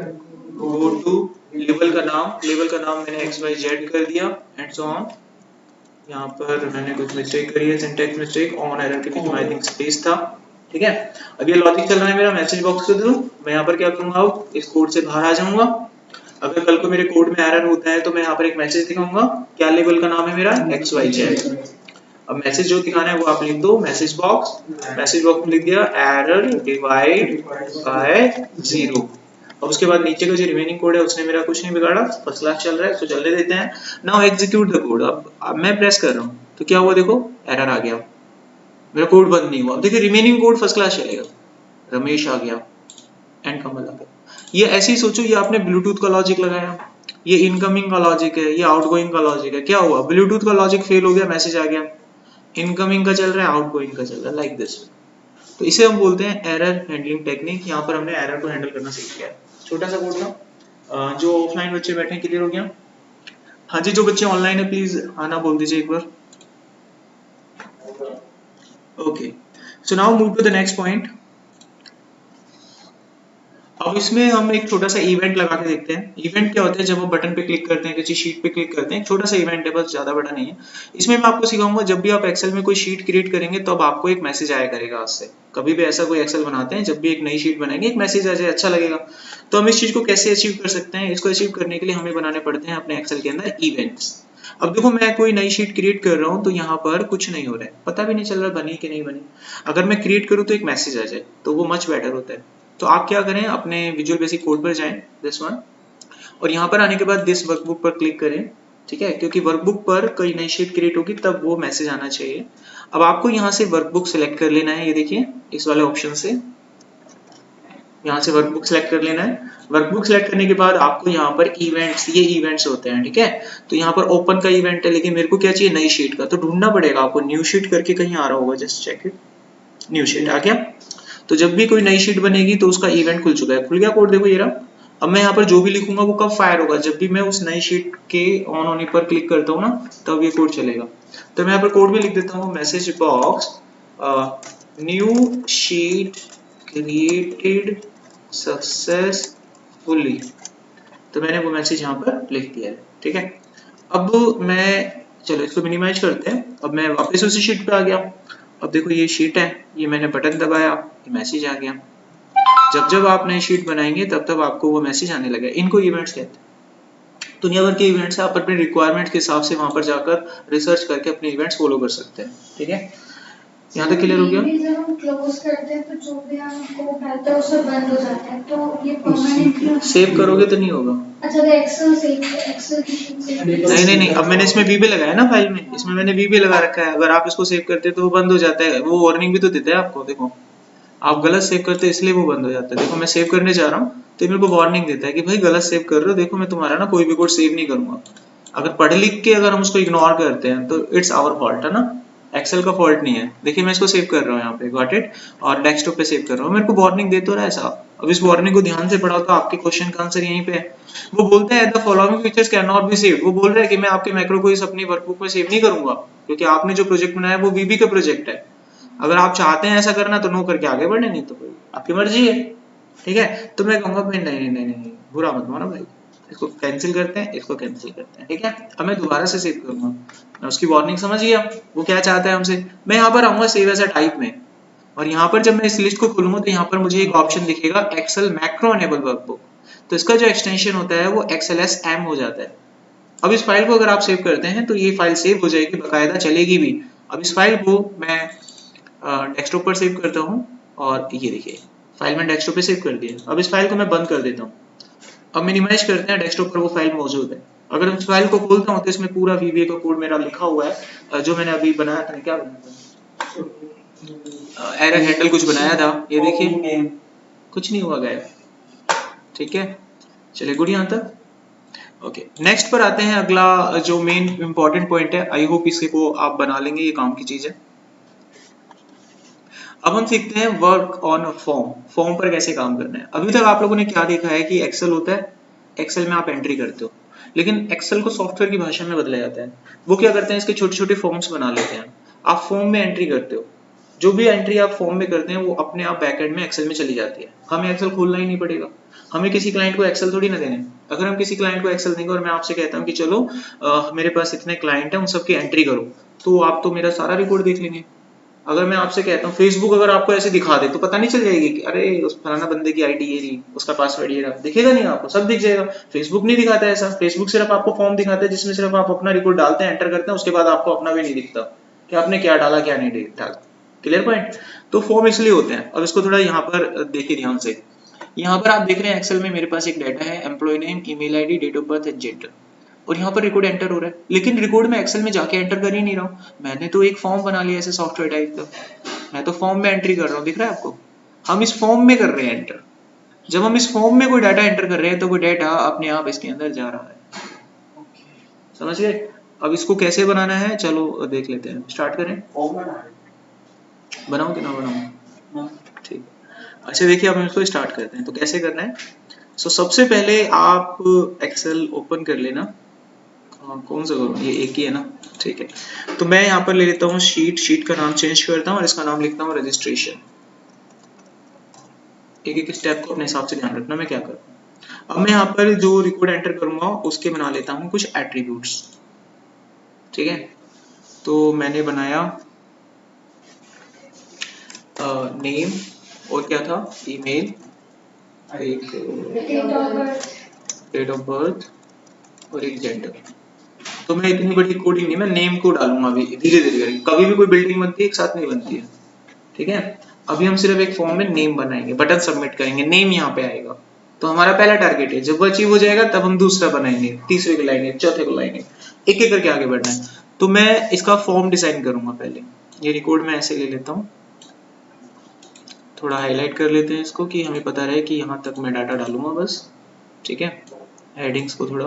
go to label का नाम मैंने XYZ कर दिया एंड सो ऑन। यहाँ पर मैंने कुछ मिस्टेक करी है, सिंटैक्स मिस्टेक, ऑन एरर के बीच में आई थिंक स्पेस था, ठीक है। अब ये लॉजिक चल रहा है मेरा मैसेज बॉक्स के थ्रू। मैं यहाँ पर क्या करूंगा, अब इस कोड से बाहर आ जाऊंगा। अगर कल को मेरे कोड में एरर होता है तो मैं यहाँ पर एक मैसेज दिखाऊंगा, क्या लेबल का नाम है मेरा, XYZ। अब मैसेज जो दिखाना है वो आप लिख दो, मैसेज बॉक्स में लिख दिया एरर डिवाइड बाय 0। अब उसके बाद नीचे का जो रिमेनिंग कोड है उसने मेरा कुछ नहीं बिगाड़ा, फर्स्ट क्लास चल रहा है, तो चलने देते हैं। Now execute the code. अब मैं प्रेस कर रहा हूँ तो क्या हुआ, देखो एरर आ गया, मेरा कोड बंद नहीं हुआ। देखिए रिमेनिंग कोड फर्स्ट क्लास चलेगा, रमेश आ गया एंड कमल आ गया। ये ऐसे ही सोचो, ये आपने ब्लूटूथ का लॉजिक लगाया, ये इनकमिंग का लॉजिक है, ये आउटगोइंग का लॉजिक है। क्या हुआ, ब्लूटूथ का लॉजिक फेल हो गया, मैसेज आ गया, इनकमिंग का चल रहा है, आउटगोइंग का चल रहा है, लाइक दिस। तो इसे हम बोलते हैं एरर हैंडलिंग टेक्निक। यहाँ पर हमने एरर को हैंडल करना सीख लिया। छोटा सा कोड था। जो ऑफलाइन बच्चे बैठे हैं, क्लियर हो गया? हाँ जी, जो बच्चे ऑनलाइन है प्लीज आना बोल दीजिए एक बार। Okay, so now move to the next point. अब इसमें हम एक छोटा सा इवेंट लगा के देखते हैं। इवेंट क्या होता है, जब हम बटन पे क्लिक करते हैं, किसी शीट पे क्लिक करते हैं, छोटा सा इवेंट है, बस ज्यादा बड़ा नहीं है। इसमें मैं आपको सिखाऊंगा, जब भी आप एक्सेल में कोई शीट क्रिएट करेंगे तो अब आपको एक मैसेज आया करेगा आज से। कभी भी ऐसा कोई एक्सेल बनाते हैं, जब भी एक नई शीट बनाएंगे एक मैसेज आ जाए, अच्छा लगेगा। तो हम इस चीज को कैसे अचीव कर सकते हैं, इसको अचीव करने के लिए हमें बनाने पड़ते हैं अपने एक्सेल के अंदर इवेंट्स। अब देखो मैं कोई नई शीट क्रिएट कर रहा हूँ तो यहाँ पर कुछ नहीं हो रहा है, पता भी नहीं चल रहा बनी कि नहीं बनी। अगर मैं क्रिएट करूँ तो एक मैसेज आ जाए तो वो मच बेटर होता है। तो आप क्या करें, अपने विजुअल बेसिक कोड पर जाएं, दिस वन, और यहाँ पर आने के बाद दिस वर्कबुक पर क्लिक करें। ठीक है, क्योंकि वर्कबुक पर कोई नई शीट क्रिएट होगी तब वो मैसेज आना चाहिए। अब आपको यहाँ से वर्कबुक सेलेक्ट कर लेना है, ये देखिए इस वाले ऑप्शन से यहाँ से वर्कबुक सेलेक्ट कर लेना है। वर्कबुक सेलेक्ट करने के बाद आपको यहाँ पर इवेंट्स, ये इवेंट्स होते हैं, ठीक है। तो यहाँ पर ओपन का इवेंट है, लेकिन मेरे को क्या चाहिए, नई शीट का, तो ढूंढना पड़ेगा आपको। न्यू शीट करके कहीं आ रहा होगा, just check it, new sheet आ गया। तो जब भी कोई नई शीट बनेगी तो उसका इवेंट खुल चुका है, खुल गया कोड, देखो ये रहा। अब मैं यहाँ पर जो भी लिखूंगा वो कब फायर होगा, जब भी मैं उस नई शीट के ऑन होने पर क्लिक करता हूँ ना, तब ये कोड चलेगा। तो मैं यहाँ पर कोड भी लिख देता हूँ, message box new sheet created successfully. तो मैंने वो मैसेज यहाँ पर लिख दिया है, ठीक है। अब मैं, चलो इसको मिनिमाइज करते हैं। अब मैं वापस उसी शीट पे आ गया। अब देखो ये शीट है, ये मैंने बटन दबाया, ये मैसेज आ गया। जब जब आप नई शीट बनाएंगे तब तब आपको वो मैसेज आने लगे। इनको इवेंट्स कहते हैं। दुनिया भर के इवेंट्स आप अपने रिक्वायरमेंट के हिसाब से वहां पर जाकर रिसर्च करके अपने इवेंट्स फॉलो कर सकते हैं, ठीक है। यहाँ तक क्लियर हो गया? जब हम क्लोज करते हैं तो जो भी हम कोड डालते हैं उससे बंद हो जाता है, तो ये परमानेंटली सेव करोगे तो नहीं होगा। अच्छा, तो एक्सेल की शीट से नहीं, अब मैंने इसमें वीबी लगाया ना फाइल में, इसमें मैंने वीबी लगा रखा है। अगर आप इसको सेव करते तो वो बंद हो जाता है, वो वार्निंग भी तो देता है आपको। देखो आप गलत सेव करते इसलिए वो बंद हो जाता है। देखो मैं सेव करने जा रहा हूँ तो मेरे को वार्निंग देता है कि भाई गलत सेव कर रहे हो, देखो मैं तुम्हारा ना कोई भी कोड सेव नहीं करूंगा। अगर पढ़ लिख के अगर हम उसको इग्नोर करते हैं तो इट्स आवर फॉल्ट है ना, एक्सेल का फॉल्ट नहीं है। देखिए मैं इसको सेव कर रहा हूँ यहाँ पे, गॉट इट, और डेस्कटॉप पे सेव कर रहा हूँ। मेरे को वार्निंग दे तो रहा है साहब। अब इस वार्निंग को ध्यान से पढ़ाओ तो आपके क्वेश्चन का आंसर यहीं पे है। वो बोलते हैं the following features can not be saved. वो बोल रहा है कि मैं आपके मैक्रो को इस अपनी वर्कबुक में सेव नहीं करूंगा, क्योंकि आपने जो प्रोजेक्ट बनाया है वो वीबी का प्रोजेक्ट है। अगर आप चाहते हैं ऐसा करना तो नो करके आगे बढ़े, नहीं तो कोई आपकी मर्जी है, ठीक है। तो मैं कहूंगा भाई नहीं, बुरा मत मानो भाई, इसको कैंसिल करते हैं, इसको कैंसिल करते हैं, ठीक है। अब मैं दोबारा से सेव करूंगा। मैं उसकी वार्निंग समझ गया, वो क्या चाहता है हमसे। मैं यहाँ पर आऊंगा सेव एज अ टाइप में, और यहाँ पर जब मैं इस लिस्ट को खोलूंगा तो यहाँ पर मुझे एक ऑप्शन दिखेगा एक्सेल मैक्रो एनेबल वर्कबुक। तो इसका जो एक्सटेंशन होता है वो XLSM हो जाता है। अब इस फाइल को अगर आप सेव करते हैं तो ये फाइल सेव हो जाएगी, बाकायदा चलेगी भी। अब इस फाइल को मैं डेस्कटॉप पर सेव करता हूँ, और ये देखिए फाइल में डेस्कटॉप पे सेव कर दिया। अब इस फाइल को मैं बंद कर देता हूँ। अब मिनिमाइज करते हैं, डेस्कटॉप पर वो फाइल मौजूद है। अगर मैं इस फाइल को खोलता हूँ तो इसमें पूरा VBA का कोड मेरा लिखा हुआ है, जो मैंने अभी बनाया था। क्या बनाया था, एरर हैंडल कुछ बनाया था, ये देखिए कुछ नहीं हुआ गायब, ठीक है। चलिए गुड यहाँ तक। ओके, नेक्स्ट पर आते हैं। अगला जो मेन इंपॉर्टेंट पॉइंट है, आई होप इसके को आप बना लेंगे, ये काम की चीज है। अब हम सीखते हैं वर्क ऑन फॉर्म। फॉर्म पर कैसे काम करना है। अभी तक आप लोगों ने क्या देखा है कि एक्सेल होता है, एक्सेल में आप एंट्री करते हो, लेकिन एक्सेल को सॉफ्टवेयर की भाषा में बदला जाता है। वो क्या करते हैं, इसके छोटे छोटे फॉर्म्स बना लेते हैं। आप फॉर्म में एंट्री करते हो, जो भी एंट्री आप फॉर्म में करते हैं वो अपने आप बैकएंड में एक्सेल में चली जाती है। हमें एक्सेल खोलना ही नहीं पड़ेगा। हमें किसी क्लाइंट को एक्सेल थोड़ी ना देने। अगर हम किसी क्लाइंट को एक्सेल देंगे और मैं आपसे कहता हूँ कि चलो मेरे पास इतने क्लाइंट हैं, उन सबकी एंट्री करो, तो आप तो मेरा सारा रिकॉर्ड देख लेंगे। अगर मैं आपसे कहता हूँ फेसबुक अगर आपको ऐसे दिखा दे तो पता नहीं चल जाएगी कि अरे उस फलाना बंदे की आईडी ये रही, उसका पासवर्ड ये रहा, दिखेगा नहीं आपको, सब दिख जाएगा। फेसबुक नहीं दिखाता है ऐसा। फेसबुक सिर्फ आपको फॉर्म दिखाता है जिसमें सिर्फ आप अपना रिकॉर्ड डालते हैं, एंटर करते हैं, उसके बाद आपको अपना भी नहीं दिखता कि आपने क्या डाला क्या नहीं डाला। Clear point. तो फॉर्म इसलिए होते हैं। अब इसको थोड़ा यहाँ पर देखिए ध्यान से। यहाँ पर आप देख रहे हैं एक्सेल में मेरे पास एक डाटा है, employ name, email ID, date of birth, gender, और यहाँ पर रिकॉर्ड एंटर हो रहा है। लेकिन रिकॉर्ड में एक्सेल में जाके एंटर कर ही नहीं रहा हूँ, मैंने तो एक फॉर्म बना लिया ऐसे सॉफ्टवेयर टाइप का, मैं तो फॉर्म में एंट्री कर रहा हूँ, दिख रहा है आपको। हम इस फॉर्म में कर रहे हैं एंटर। जब हम इस फॉर्म में कोई डाटा एंटर कर रहे हैं तो वो डाटा अपने आप इसके अंदर जा रहा है, समझ गए। अब इसको कैसे बनाना है चलो देख लेते हैं, स्टार्ट करें। बनाऊं कि ना बनाऊं, ठीक। अच्छा देखिए अब हम इसको स्टार्ट करते हैं। तो कैसे करना है, सबसे पहले आप एक्सेल ओपन कर लेना। कौन सा करूँ, ये एक ही है ना, ठीक है। तो मैं यहाँ पर ले लेता हूँ शीट का नाम चेंज करता हूँ और इसका नाम लिखता हूँ रजिस्ट्रेशन। एक एक स्टेप को अपने हिसाब से ध्यान रखना मैं क्या करूँ। अब मैं यहाँ पर जो रिकॉर्ड एंटर करूंगा उसके बना लेता हूँ कुछ एट्रीब्यूट्स। ठीक है, तो मैंने बनाया नेम और क्या था, ईमेल, एक डेट ऑफ बर्थ और एक जेंडर। तो मैं इतनी बड़ी कोडिंग नहीं, मैं नेम को डालूंगा अभी धीरे धीरे करके। कभी भी कोई बिल्डिंग बनती है एक साथ नहीं बनती है। ठीक है, अभी हम सिर्फ एक फॉर्म में नेम बनाएंगे, बटन सबमिट करेंगे, नेम यहाँ पे आएगा। तो हमारा पहला टारगेट है, जब वो अचीव हो जाएगा तब हम दूसरा बनाएंगे, तीसरे को लाएंगे, चौथे को लाएंगे, एक एक करके आगे बढ़ना है। तो मैं इसका फॉर्म डिजाइन करूंगा पहले। ये रिकॉर्ड मैं ऐसे ले लेता हूँ, थोड़ा हाईलाइट कर लेते हैं इसको कि हमें पता रहे कि यहाँ तक मैं डाटा डालूंगा बस। ठीक है, हेडिंग्स को थोड़ा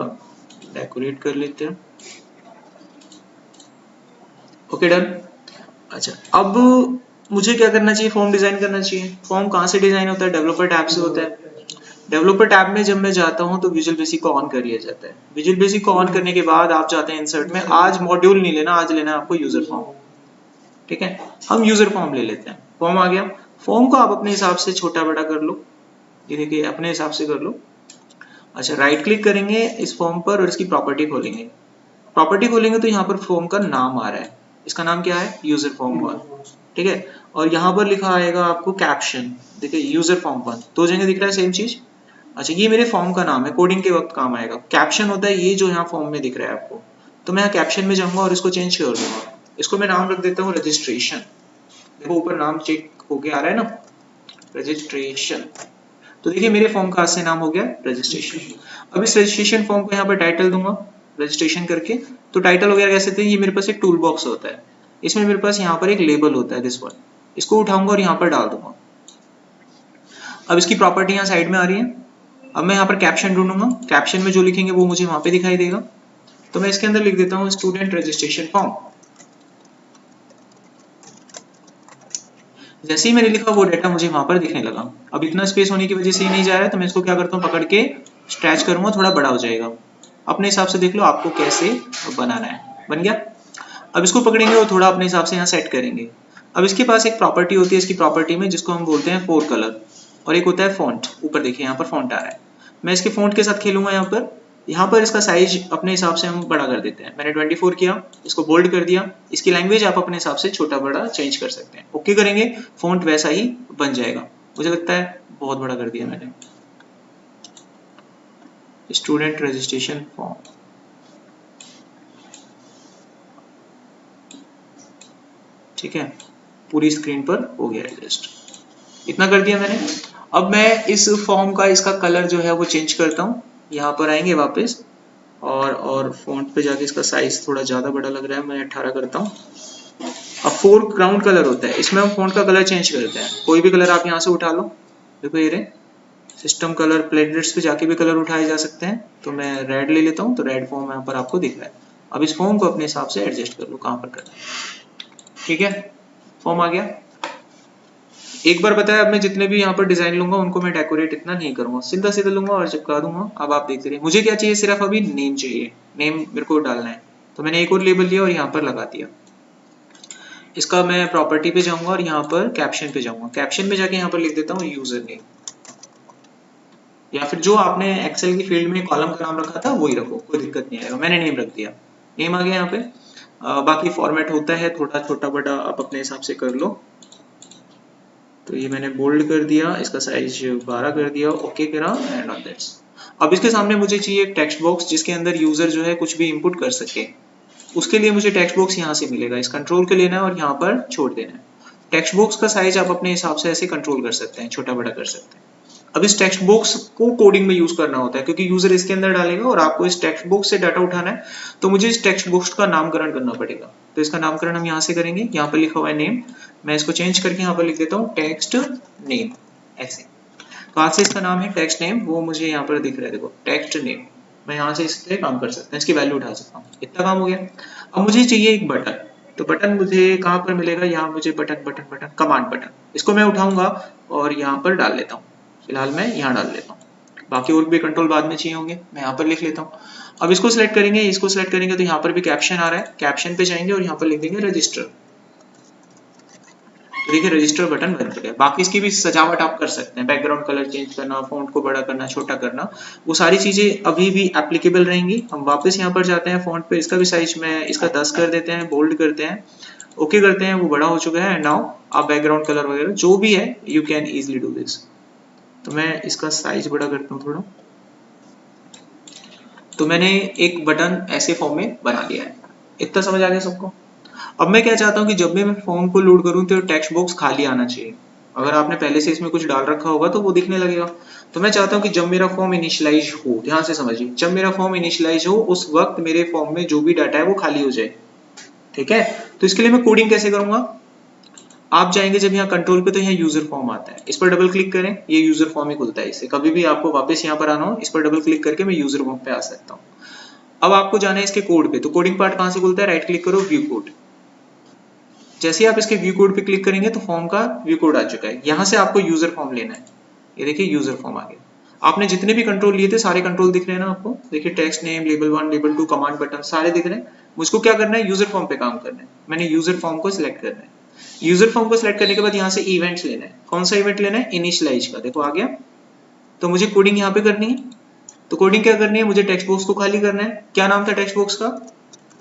डेकोरेट कर लेते हैं। Okay done. अच्छा, अब मुझे क्या करना चाहिए, फॉर्म डिजाइन करना चाहिए। फॉर्म कहाँ से डिजाइन होता है, डेवलपर टैब से होता है। डेवलपर टैब में जब मैं जाता हूँ तो विजुअल बेसिक को ऑन कर लिया जाता है। विजुअल बेसिक को ऑन करने के बाद आप जाते हैं इंसर्ट में। आज मॉड्यूल नहीं लेना, आज लेना है आपको यूजर फॉर्म। ठीक है, हम यूजर फॉर्म ले लेते हैं। फॉर्म आ गया, फॉर्म को आप अपने हिसाब से छोटा बड़ा कर लो, ये देखिए अपने हिसाब से कर लो। अच्छा, राइट क्लिक करेंगे इस फॉर्म पर और इसकी प्रॉपर्टी खोलेंगे। प्रॉपर्टी खोलेंगे तो यहाँ पर फॉर्म का नाम आ रहा है, इसका नाम क्या है, यूजर फॉर्म 1। ठीक है, और यहाँ पर लिखा आएगा आपको कैप्शन, देखिए यूजर फॉर्म 1, दो जगह दिख रहा है सेम चीज। अच्छा, ये मेरे फॉर्म का नाम है, कोडिंग के वक्त काम आएगा। कैप्शन होता है ये जो यहाँ फॉर्म में दिख रहा है आपको। तो मैं यहाँ कैप्शन में जाऊंगा और इसको चेंज कर दूंगा। इसको मैं नाम रख देता हूँ रजिस्ट्रेशन। देखो ऊपर नाम चेक होके आ रहा है ना, रजिस्ट्रेशन। तो देखिए मेरे फॉर्म का आज से नाम हो गया रजिस्ट्रेशन। अब इस रजिस्ट्रेशन फॉर्म को यहाँ पर टाइटल दूंगा रजिस्ट्रेशन करके। तो टाइटल वगैरह कैसे थे, ये मेरे पास एक टूल बॉक्स होता है, इसमें मेरे पास यहाँ पर एक लेबल होता है दिस वन। इसको उठाऊंगा और यहाँ पर डाल दूंगा। अब इसकी प्रॉपर्टी यहाँ साइड में आ रही है। अब मैं यहाँ पर कैप्शन ढूंढूंगा, कैप्शन में जो लिखेंगे वो मुझे वहां पे दिखाई देगा। तो मैं इसके अंदर लिख देता हूँ स्टूडेंट रजिस्ट्रेशन फॉर्म। जैसे ही मैंने लिखा वो डाटा मुझे वहां पर दिखने लगा। अब इतना स्पेस होने की वजह से ही नहीं जा रहा है, तो मैं इसको क्या करता हूँ, पकड़ के स्ट्रेच करूंगा, थोड़ा बड़ा हो जाएगा। अपने हिसाब से देख लो आपको कैसे बनाना है। बन गया। अब इसको पकड़ेंगे और थोड़ा अपने हिसाब से यहाँ सेट करेंगे। अब इसके पास एक प्रॉपर्टी होती है, इसकी प्रॉपर्टी में जिसको हम बोलते हैं 4 कलर, और एक होता है फॉन्ट। ऊपर देखिए यहाँ पर फॉन्ट आ रहा है, मैं इसके फॉन्ट के साथ खेलूंगा। यहाँ पर इसका साइज अपने हिसाब से हम बड़ा कर देते हैं। मैंने 24 किया, इसको बोल्ड कर दिया। इसकी लैंग्वेज आप अपने हिसाब से छोटा बड़ा चेंज कर सकते हैं। ओके करेंगे, फॉन्ट वैसा ही बन जाएगा। मुझे लगता है बहुत बड़ा कर दिया मैंने। स्टूडेंट रजिस्ट्रेशन फॉर्म, ठीक है, पूरी स्क्रीन पर हो गया एडजस्ट। इतना कर दिया मैंने। अब मैं इस फॉर्म का इसका कलर जो है वो चेंज करता हूँ। यहाँ पर आएंगे वापस और फॉन्ट पे जाके इसका साइज थोड़ा ज्यादा बड़ा लग रहा है, मैं 18 करता हूँ। अब 4 ग्राउंड कलर होता है, इसमें हम फॉन्ट का कलर चेंज करते हैं। कोई भी कलर आप यहाँ से उठा लो, देखो ये रहे सिस्टम कलर, प्लेटलेट्स पे जाके भी कलर उठाए जा सकते हैं। तो मैं रेड ले लेता हूँ, तो रेड फॉर्म यहाँ पर आपको दिख रहा है। अब इस फॉर्म को अपने हिसाब से एडजस्ट कर लो कहाँ पर करना है। ठीक है, फॉर्म आ गया। एक बार बताया, अब मैं जितने भी यहाँ पर डिजाइन लूंगा उनको मैं डेकोरेट इतना नहीं करूंगा, सीधा सीधा लूंगा और चिपका दूंगा। अब आप देखते रहिए, मुझे क्या चाहिए, सिर्फ अभी नेम चाहिए, नेम मेरे को डालना है। तो मैंने एक और लेबल लिया और यहाँ पर लगा दिया। इसका मैं प्रॉपर्टी पे जाऊंगा और यहाँ पर कैप्शन पे जाऊंगा। कैप्शन पे जाके यहाँ पर लिख देता हूँ यूजर नेम, या फिर जो आपने एक्सेल की फील्ड में कॉलम का नाम रखा था वही रखो, कोई दिक्कत नहीं आएगा। मैंने नेम रख दिया, नेम आ गया यहाँ पे। बाकी फॉर्मेट होता है थोड़ा छोटा बड़ा, आप अपने हिसाब से कर लो। तो ये मैंने बोल्ड कर दिया, इसका साइज 12 कर दिया, ओके करा एंड ऑन दैट्स। अब इसके सामने मुझे चाहिए एक टेक्स्ट बॉक्स जिसके अंदर यूजर जो है कुछ भी इनपुट कर सके। उसके लिए मुझे टेक्स्ट बॉक्स यहाँ से मिलेगा, इस कंट्रोल के लेना है और यहाँ पर छोड़ देना है। टेक्स्ट बॉक्स का साइज आप अपने हिसाब से ऐसे कंट्रोल कर सकते हैं, छोटा बड़ा कर सकते हैं। अब इस टेक्स्ट बॉक्स को कोडिंग में यूज करना होता है, क्योंकि यूजर इसके अंदर डालेगा और आपको इस टेक्स्ट बॉक्स से डाटा उठाना है। तो मुझे इस टेक्स्ट बॉक्स का नामकरण करना पड़ेगा। तो इसका नामकरण हम यहाँ से करेंगे। यहाँ पर लिखा हुआ है नेम, मैं इसको चेंज करके यहाँ पर लिख देता हूँ टेक्स्ट नेम, ऐसे। तो आज से इसका नाम है टेक्स्ट नेम, वो मुझे यहाँ पर दिख रहा है, देखो टेक्स्ट नेम। मैं यहाँ से इस पे काम कर सकता हूँ, इसकी वैल्यू उठा सकता हूँ। इतना काम हो गया। अब मुझे चाहिए एक बटन, तो बटन मुझे कहाँ पर मिलेगा, यहाँ मुझे button button button command button, इसको मैं उठाऊंगा और यहाँ पर डाल लेता हूँ। फिलहाल मैं यहाँ डाल लेता हूँ, बाकी और भी कंट्रोल बाद में चाहिए होंगे, मैं यहाँ पर लिख लेता हूँ। अब इसको सिलेक्ट करेंगे, इसको सिलेक्ट करेंगे तो यहाँ पर भी कैप्शन आ रहा है। कैप्शन पे जाएंगे और यहाँ पर लिख देंगे रजिस्टर। तो देखिए रजिस्टर बटन बन चुका है। बाकी इसकी भी सजावट आप कर सकते हैं, बैकग्राउंड कलर चेंज करना, फॉन्ट को बड़ा करना, छोटा करना, वो सारी चीजें अभी भी एप्लीकेबल रहेंगी। हम वापस यहाँ पर जाते हैं फॉन्ट पे, इसका भी साइज में इसका 10 कर देते हैं, बोल्ड करते हैं, ओके करते हैं, वो बड़ा हो चुका है। एंड नाउ आप बैकग्राउंड कलर वगैरह जो भी है you can easily do this. तो मैं इसका साइज बड़ा करता हूँ थोड़ा। तो मैंने एक बटन ऐसे फॉर्म में बना लिया है। इतना समझ आ गया सबको? अब मैं क्या चाहता हूँ कि जब भी मैं फॉर्म को लोड करूँ तो टेक्स्ट बॉक्स खाली आना चाहिए। अगर आपने पहले से इसमें कुछ डाल रखा होगा तो वो दिखने लगेगा। तो मैं चाहता हूँ कि जब मेरा फॉर्म इनिशियलाइज हो, ध्यान से समझिए, जब मेरा फॉर्म इनिशियलाइज हो उस वक्त मेरे फॉर्म में जो भी डाटा है वो खाली हो जाए। ठीक है, तो इसके लिए मैं कोडिंग कैसे करूंगा? आप जाएंगे जब यहाँ कंट्रोल पे तो यहाँ यूजर फॉर्म आता है, इस पर डबल क्लिक करें, ये यूजर फॉर्म ही खुलता है। इससे कभी भी आपको वापस यहाँ पर आना हो, इस पर डबल क्लिक करके मैं यूजर फॉर्म पे आ सकता हूँ। अब आपको जाना है इसके कोड पे, तो कोडिंग पार्ट कहाँ से खुलता है? राइट क्लिक करो, व्यू कोड। जैसे ही आप इसके व्यू कोड पे क्लिक करेंगे तो फॉर्म का व्यू कोड आ चुका है। यहाँ से आपको यूजर फॉर्म लेना है। ये देखिए यूजर फॉर्म आ गया। आपने जितने भी कंट्रोल लिए थे सारे कंट्रोल दिख रहे हैं ना आपको? देखिए text name, label 1, label 2, command button सारे दिख रहे हैं। मुझको क्या करना है? यूजर फॉर्म पे काम करना है। मैंने यूजर फॉर्म को सिलेक्ट करना है। यूजर फॉर्म को सिलेक्ट करने के बाद यहाँ से इवेंट्स लेना है। कौन सा इवेंट लेना है? इनिशियलाइज का। देखो आ गया। तो मुझे कोडिंग यहाँ पे करनी है। तो कोडिंग क्या करनी है? मुझे टेक्स्ट बॉक्स को खाली करना है। क्या नाम था टेक्स्ट बॉक्स का?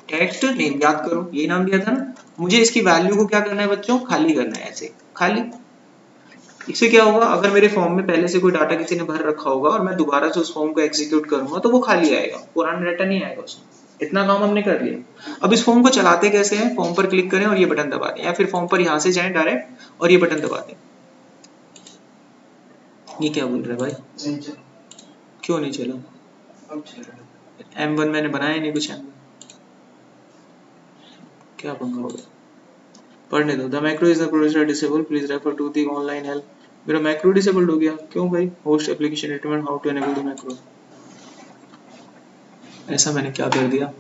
टेक्स्ट नेम, याद करो ये नाम दिया था ना। मुझे इसकी वैल्यू को क्या करना है बच्चों? खाली करना है, ऐसे खाली। इससे क्या होगा? अगर मेरे फॉर्म में पहले से कोई डाटा किसी ने भर रखा होगा और मैं दोबारा से उस फॉर्म को एग्जीक्यूट करूंगा तो वो खाली आएगा, पुराना डाटा नहीं आएगा उसमें। इतना काम हमने कर लिया। अब इस फॉर्म को चलाते कैसे हैं? फॉर्म पर क्लिक करें और ये बटन दबा दें, या फिर फॉर्म पर यहाँ से जाएं डायरेक्ट और ये बटन दबा दें। ये क्या बोल रहा है भाई? नहीं चला। क्यों नहीं चला? अब चला। M1 मैंने बनाया नहीं कुछ। M1 क्या पंगा हो गया? पढ़ने दो। The macro is the processor disable, please refer to the online help. मेरा मैक्रो डिसेबल्ड हो गया, क्यों भाई? Host application recommend how to enable the macro. ऐसा मैंने क्या कर दिया?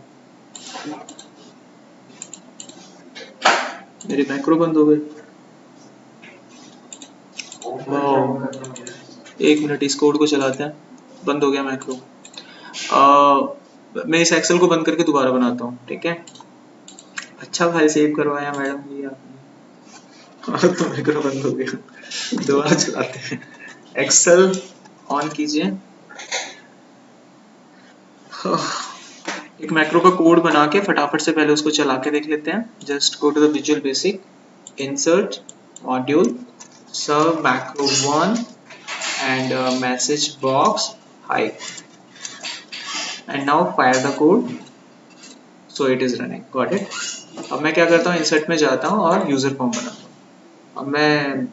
मेरे मैक्रो बंद हो गए। एक मिनट, इस कोड को चलाते हैं। बंद हो गया मैक्रो। मैं इस एक्सेल को बंद करके दोबारा बनाता हूँ, ठीक है? अच्छा फाइल सेव करवाया मैडम जी आपने। तो मैक्रो बंद हो गया। दोबारा चलाते हैं। एक्सेल ऑन कीजिए। एक मैक्रो का कोड बना के फटाफट से पहले उसको चला के देख लेते हैं। Just go to the visual basic, insert module, serve macro 1 and message box hi, and now fire the code, so it is running, got it। अब मैं क्या करता हूँ? इंसर्ट में जाता हूँ और यूजर फॉर्म बनाता हूँ। अब मैं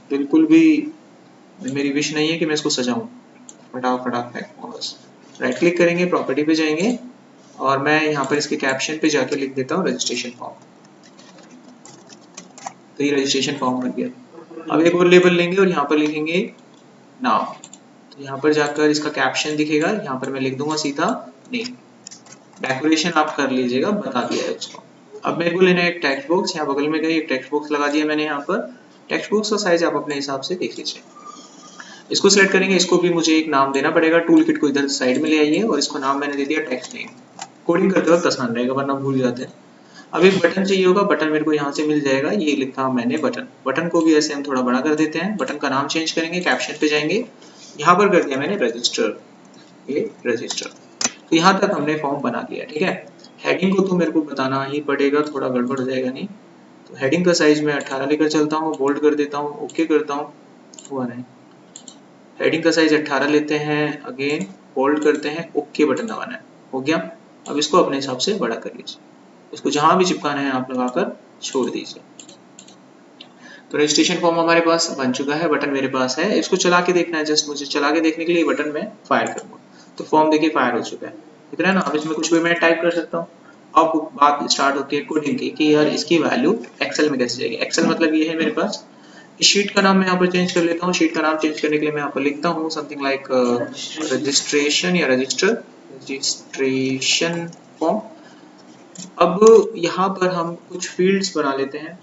बिल्कुल भी, मेरी विश नहीं है कि मैं इसको सजाऊं, फटाफट फेंकूंगा बस। राइट क्लिक करेंगे, प्रॉपर्टी पे जाएंगे और मैं यहाँ पर इसके कैप्शन पे जाके लिख देता हूँ रजिस्ट्रेशन फॉर्म। तो ये रजिस्ट्रेशन फॉर्म बन गया। अब एक और लेबल लेंगे और यहाँ पर लिखेंगे नाउ। तो यहाँ पर जाकर इसका कैप्शन दिखेगा, यहाँ पर मैं लिख दूंगा सीधा नेम। डेकोरेशन आप कर लीजिएगा, बता दिया है उसको। अब मेरे को लेना है एक टेक्स्ट बॉक्स, यहाँ बगल में गई एक टेक्स्ट बॉक्स लगा दिया मैंने यहाँ पर। टेक्स्ट बॉक्स का साइज आप अपने हिसाब से देख लीजिए। इसको सिलेक्ट करेंगे, इसको भी मुझे एक नाम देना पड़ेगा। टूल किट को इधर साइड में ले आइए और इसको नाम मैंने दे दिया टेक्स्ट नेम। कोडिंग करते वक्त आसान रहेगा वरना भूल जाते हैं। अब एक बटन चाहिए होगा, बटन मेरे को यहाँ से मिल जाएगा, ये लिखा मैंने बटन। बटन को भी ऐसे हम थोड़ा बड़ा कर देते हैं। बटन का नाम चेंज करेंगे, कैप्शन पे जाएंगे, यहाँ पर कर दिया मैंने रजिस्टर, ये रजिस्टर। तो यहाँ तक हमने फॉर्म बना लिया, ठीक है। हेडिंग को तो मेरे को बताना ही पड़ेगा, थोड़ा गड़बड़ हो जाएगा नहीं। तो हेडिंग का साइज मैं 18 लेकर चलता हूँ, बोल्ड कर देता हूँ, ओके करता हूँ, हुआ नहीं। हेडिंग का साइज 18 लेते हैं, अगेन बोल्ड करते हैं, ओके बटन दबाना है, हो गया। अब इसको अपने हिसाब से बड़ा कर लीजिए, इसको जहां भी चिपकाना है आप लगाकर छोड़ दीजिए। तो रजिस्ट्रेशन फॉर्म हमारे पास बन चुका है, बटन मेरे पास है। इसको चला के देखना है, जस्ट मुझे चला के देखने के लिए बटन में फायर करूंगा। तो फॉर्म देखिए फायर हो चुका है, दिख रहा है ना। अब इसमें कुछ भी मैं टाइप कर सकता हूँ। अब बात स्टार्ट होती है कोडिंग की कि यार इसकी वैल्यू एक्सेल में कैसे जाएगी। एक्सेल मतलब ये है मेरे पास। इस शीट का नाम मैं यहाँ पर चेंज कर लेता हूँ। शीट का नाम चेंज करने के लिए मैं यहाँ पर लिखता हूँ समथिंग लाइक रजिस्ट्रेशन या रजिस्ट्रेशन फॉर्म। अब यहाँ पर हम कुछ फील्ड्स बना लेते हैं।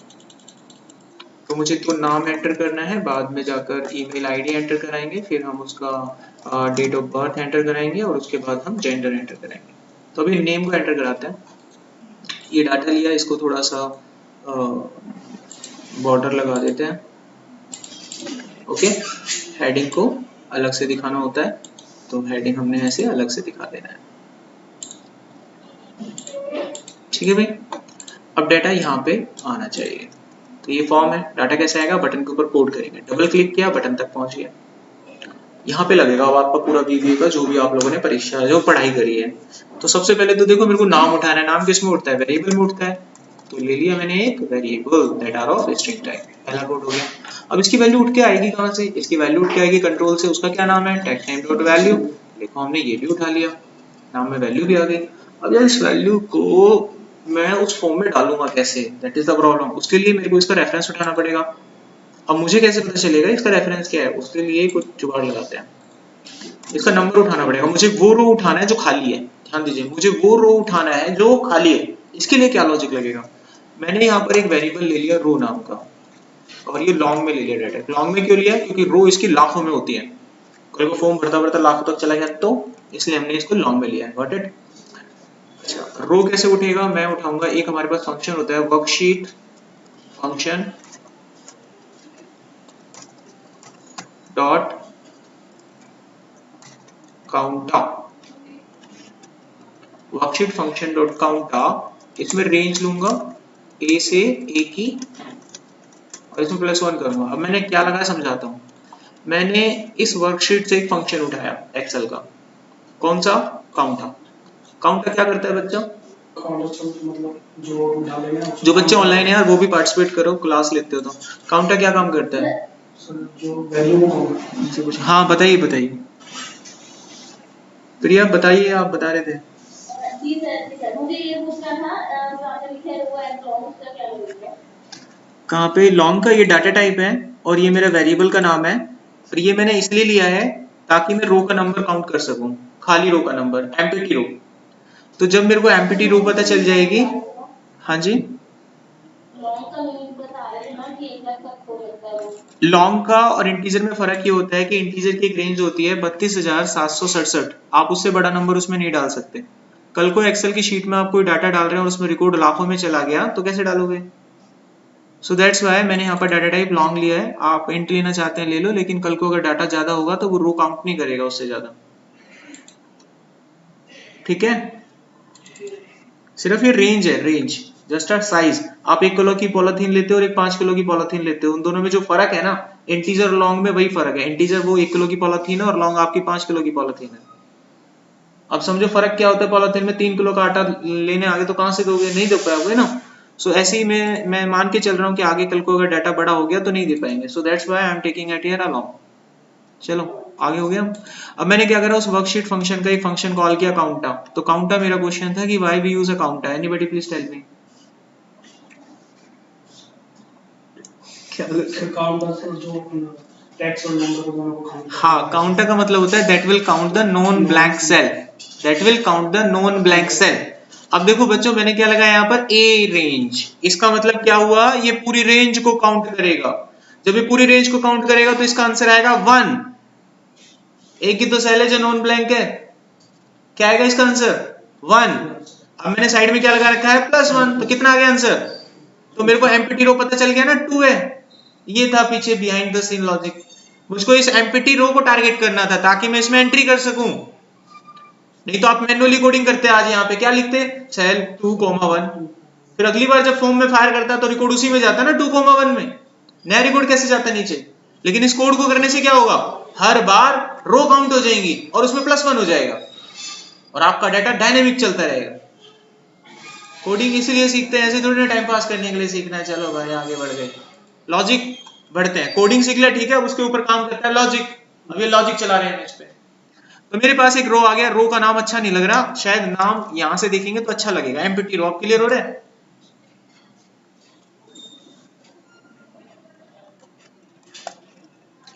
तो मुझे तो नाम एंटर करना है, बाद में जाकर ईमेल आईडी एंटर कराएंगे, फिर हम उसका डेट ऑफ बर्थ एंटर कराएंगे और उसके बाद हम जेंडर एंटर कराएंगे। तो अभी नेम को एंटर कराते हैं। ये डाटा लिया, इसको थोड़ा सा बॉर्डर लगा देते हैं। ओके, हेडिंग को अलग से दिखाना होता है तो हेडिंग हमने ऐसे अलग से दिखा देना है। ठीक है भाई, अब डाटा यहाँ पे आना चाहिए। तो ये फॉर्म है, डाटा कैसे आएगा, बटन के ऊपर कोड करेंगे, डबल क्लिक किया, बटन तक पहुंच गया। यहाँ पे लगेगा अब आपका पूरा वीवीए का जो भी आप लोगों ने परीक्षा जो पढ़ाई करी है। तो सबसे पहले तो देखो मेरे को नाम उठाना है, नाम किस में उठता है, वेरिएबल में उठता है। तो ले लिया मैंने एक variable that are of string type, पहला कोड हो गया। अब इसकी वैल्यू उठ के आएगी कहाँ से, इसकी वैल्यू उठ के आएगी कंट्रोल से, उसका क्या नाम है, टेक्स्ट नेम डॉट वैल्यू। देखो हमने ये भी उठा लिया, नाम में वैल्यू भी आ गई। अब यार इस वैल्यू को मैं उस फॉर्म में डालूंगा कैसे, दैट इज द प्रॉब्लम। उसके लिए मेरे को इसका रेफरेंस उठाना पड़ेगा। अब मुझे कैसे पता चलेगा इसका रेफरेंस क्या है, उसके लिए कुछ जुगाड़ लगाते हैं। इसका नंबर उठाना पड़ेगा, मुझे वो रो उठाना है जो खाली है। ध्यान दीजिए, मुझे वो रो उठाना है जो खाली है। इसके लिए क्या लॉजिक लगेगा, मैंने यहाँ पर एक वेरिएबल ले लिया रो नाम का, और ये लॉन्ग में ले लिया डाटा। लॉन्ग में क्यों लिया, क्योंकि रो इसकी लाखों में होती है, कल को फॉर्म भरता भरता लाखों तक चला गया तो इसलिए हमने इसको लॉन्ग में लिया है। Got it. अच्छा, रो कैसे उठेगा, मैं उठाऊंगा, एक हमारे पास फंक्शन होता है worksheet function dot counta, worksheet function dot counta. इसमें रेंज लूंगा ए से ए की, और इसमें +1 करूंगा। अब मैंने क्या लगाया समझाता हूँ। मैंने इस वर्कशीट से एक फंक्शन उठाया एक्सेल का, कौन सा, काउंटा। काउंटा क्या करता है बच्चों, मतलब जो डालेंगे जो बच्चे ऑनलाइन है यार वो भी पार्टिसिपेट करो, क्लास लेते हो तो। काउंटा क्या काम करता है, जो वैल्यू को, हाँ बताइए बताइए प्रिया, बताइए, आप बता रहे थे। जी सर, मुझे ये पूछना था जो आपने लिखा है वो एम्प्लॉय, उसका क्या मतलब है। कहाँ पे, लॉन्ग का ये डाटा टाइप है और ये मेरा वेरिएबल का नाम है। और ये मैंने इसलिए लिया है ताकि मैं रो का नंबर काउंट कर सकूं, खाली रो का नंबर, एम्प्टी रो। तो जब मेरे को एम्प्टी रो पता चल जाएगी, हाँ जी, लॉन्ग का मीनिंग बता रहे हैं ना कि एक लाख तक हो जाता है वो। लॉन्ग का और इंटीजर में फर्क ये होता है कि इंटीजर की एक रेंज होती है 32,767, आप उससे बड़ा नंबर उसमें नहीं डाल सकते। कल को एक्सेल की शीट में आप कोई डाटा डाल रहे हैं और उसमें रिकॉर्ड लाखों में चला गया तो कैसे डालोगे। सो दैट्स वाई मैंने यहाँ पर डाटा टाइप लॉन्ग लिया है। आप इंट लेना चाहते हैं ले लो, लेकिन कल को अगर डाटा ज्यादा होगा तो वो रो काउंट नहीं करेगा उससे ज्यादा। ठीक है, सिर्फ ये रेंज है, रेंज जस्ट अ साइज। आप 1 किलो की पॉलिथीन लेते हो और एक 5 किलो की पॉलिथीन लेते हो, उन दोनों में जो फर्क है ना, इंटीजर और लॉन्ग में वही फर्क है। इंटीजर वो 1 किलो की पॉलिथीन है और लॉन्ग आपकी 5 किलो की पॉलिथीन है। अब समझो फर्क क्या होता है, पॉलिथीन में 3 किलो का आटा लेने आगे तो कहां से दोगे, नहीं दे पाओगे ना। सो ऐसे ही मैं मान के चल रहा हूँ कि आगे कल को अगर डाटा बड़ा हो गया तो नहीं दे पाएंगे। So that's why I am taking it here along. चलो आगे हो गया। अब मैंने क्या करा, उस वर्कशीट फंक्शन का एक फंक्शन कॉल किया काउंटा। तो काउंटा मेरा क्वेश्चन था कि why we use a counta, anybody please tell me. क्या, जो टेक्स्ट और नंबर को दोनों को काउंट, हाँ, काउंटर का मतलब होता है that will count the non blank cell, that will count the non blank cell. अब देखो बच्चों मैंने क्या लगाया यहाँ पर, ए रेंज, इसका मतलब क्या हुआ, ये पूरी रेंज को काउंट करेगा। जब ये पूरी रेंज को काउंट करेगा तो इसका आंसर आएगा 1। एक ही तो सेल है जो नॉन ब्लैंक है, क्या आएगा इसका आंसर 1। अब मैंने साइड में क्या लगा रखा है +1, तो कितना आ गया आंसर। तो मेरे को एम्प्टी रो पता चल गया ना, 2 है। ये था पीछे बिहाइंड द सीन लॉजिक। मुझको इस एम्प्टी रो को टारगेट करना था ताकि मैं इसमें एंट्री कर सकूं। नहीं तो आप मैनुअली कोडिंग करते आज यहाँ पे क्या लिखते, सेल 2,1, फिर अगली बार जब फॉर्म में फायर करता तो रिकॉर्ड उसी में जाता ना 2,1 में, नया रिकॉर्ड कैसे जाता नीचे। लेकिन इस कोड को करने से क्या होगा, हर बार रो काउंट हो जाएंगी और उसमें +1 हो जाएगा और आपका डाटा डायनेमिक चलता रहेगा। कोडिंग इसीलिए सीखते हैं, ऐसे थोड़ी ना टाइम पास करने के लिए सीखना है। चलो भाई आगे बढ़ गए, लॉजिक बढ़ते हैं। कोडिंग सीख लिया ठीक है, उसके ऊपर काम करता है लॉजिक। अब ये लॉजिक चला रहे हैं इस पे। तो मेरे पास एक रो आ गया, रो का नाम अच्छा नहीं लग रहा, शायद नाम यहां से देखेंगे तो अच्छा लगेगा, एम्प्टी रो। आप क्लियर हो रहे हैं,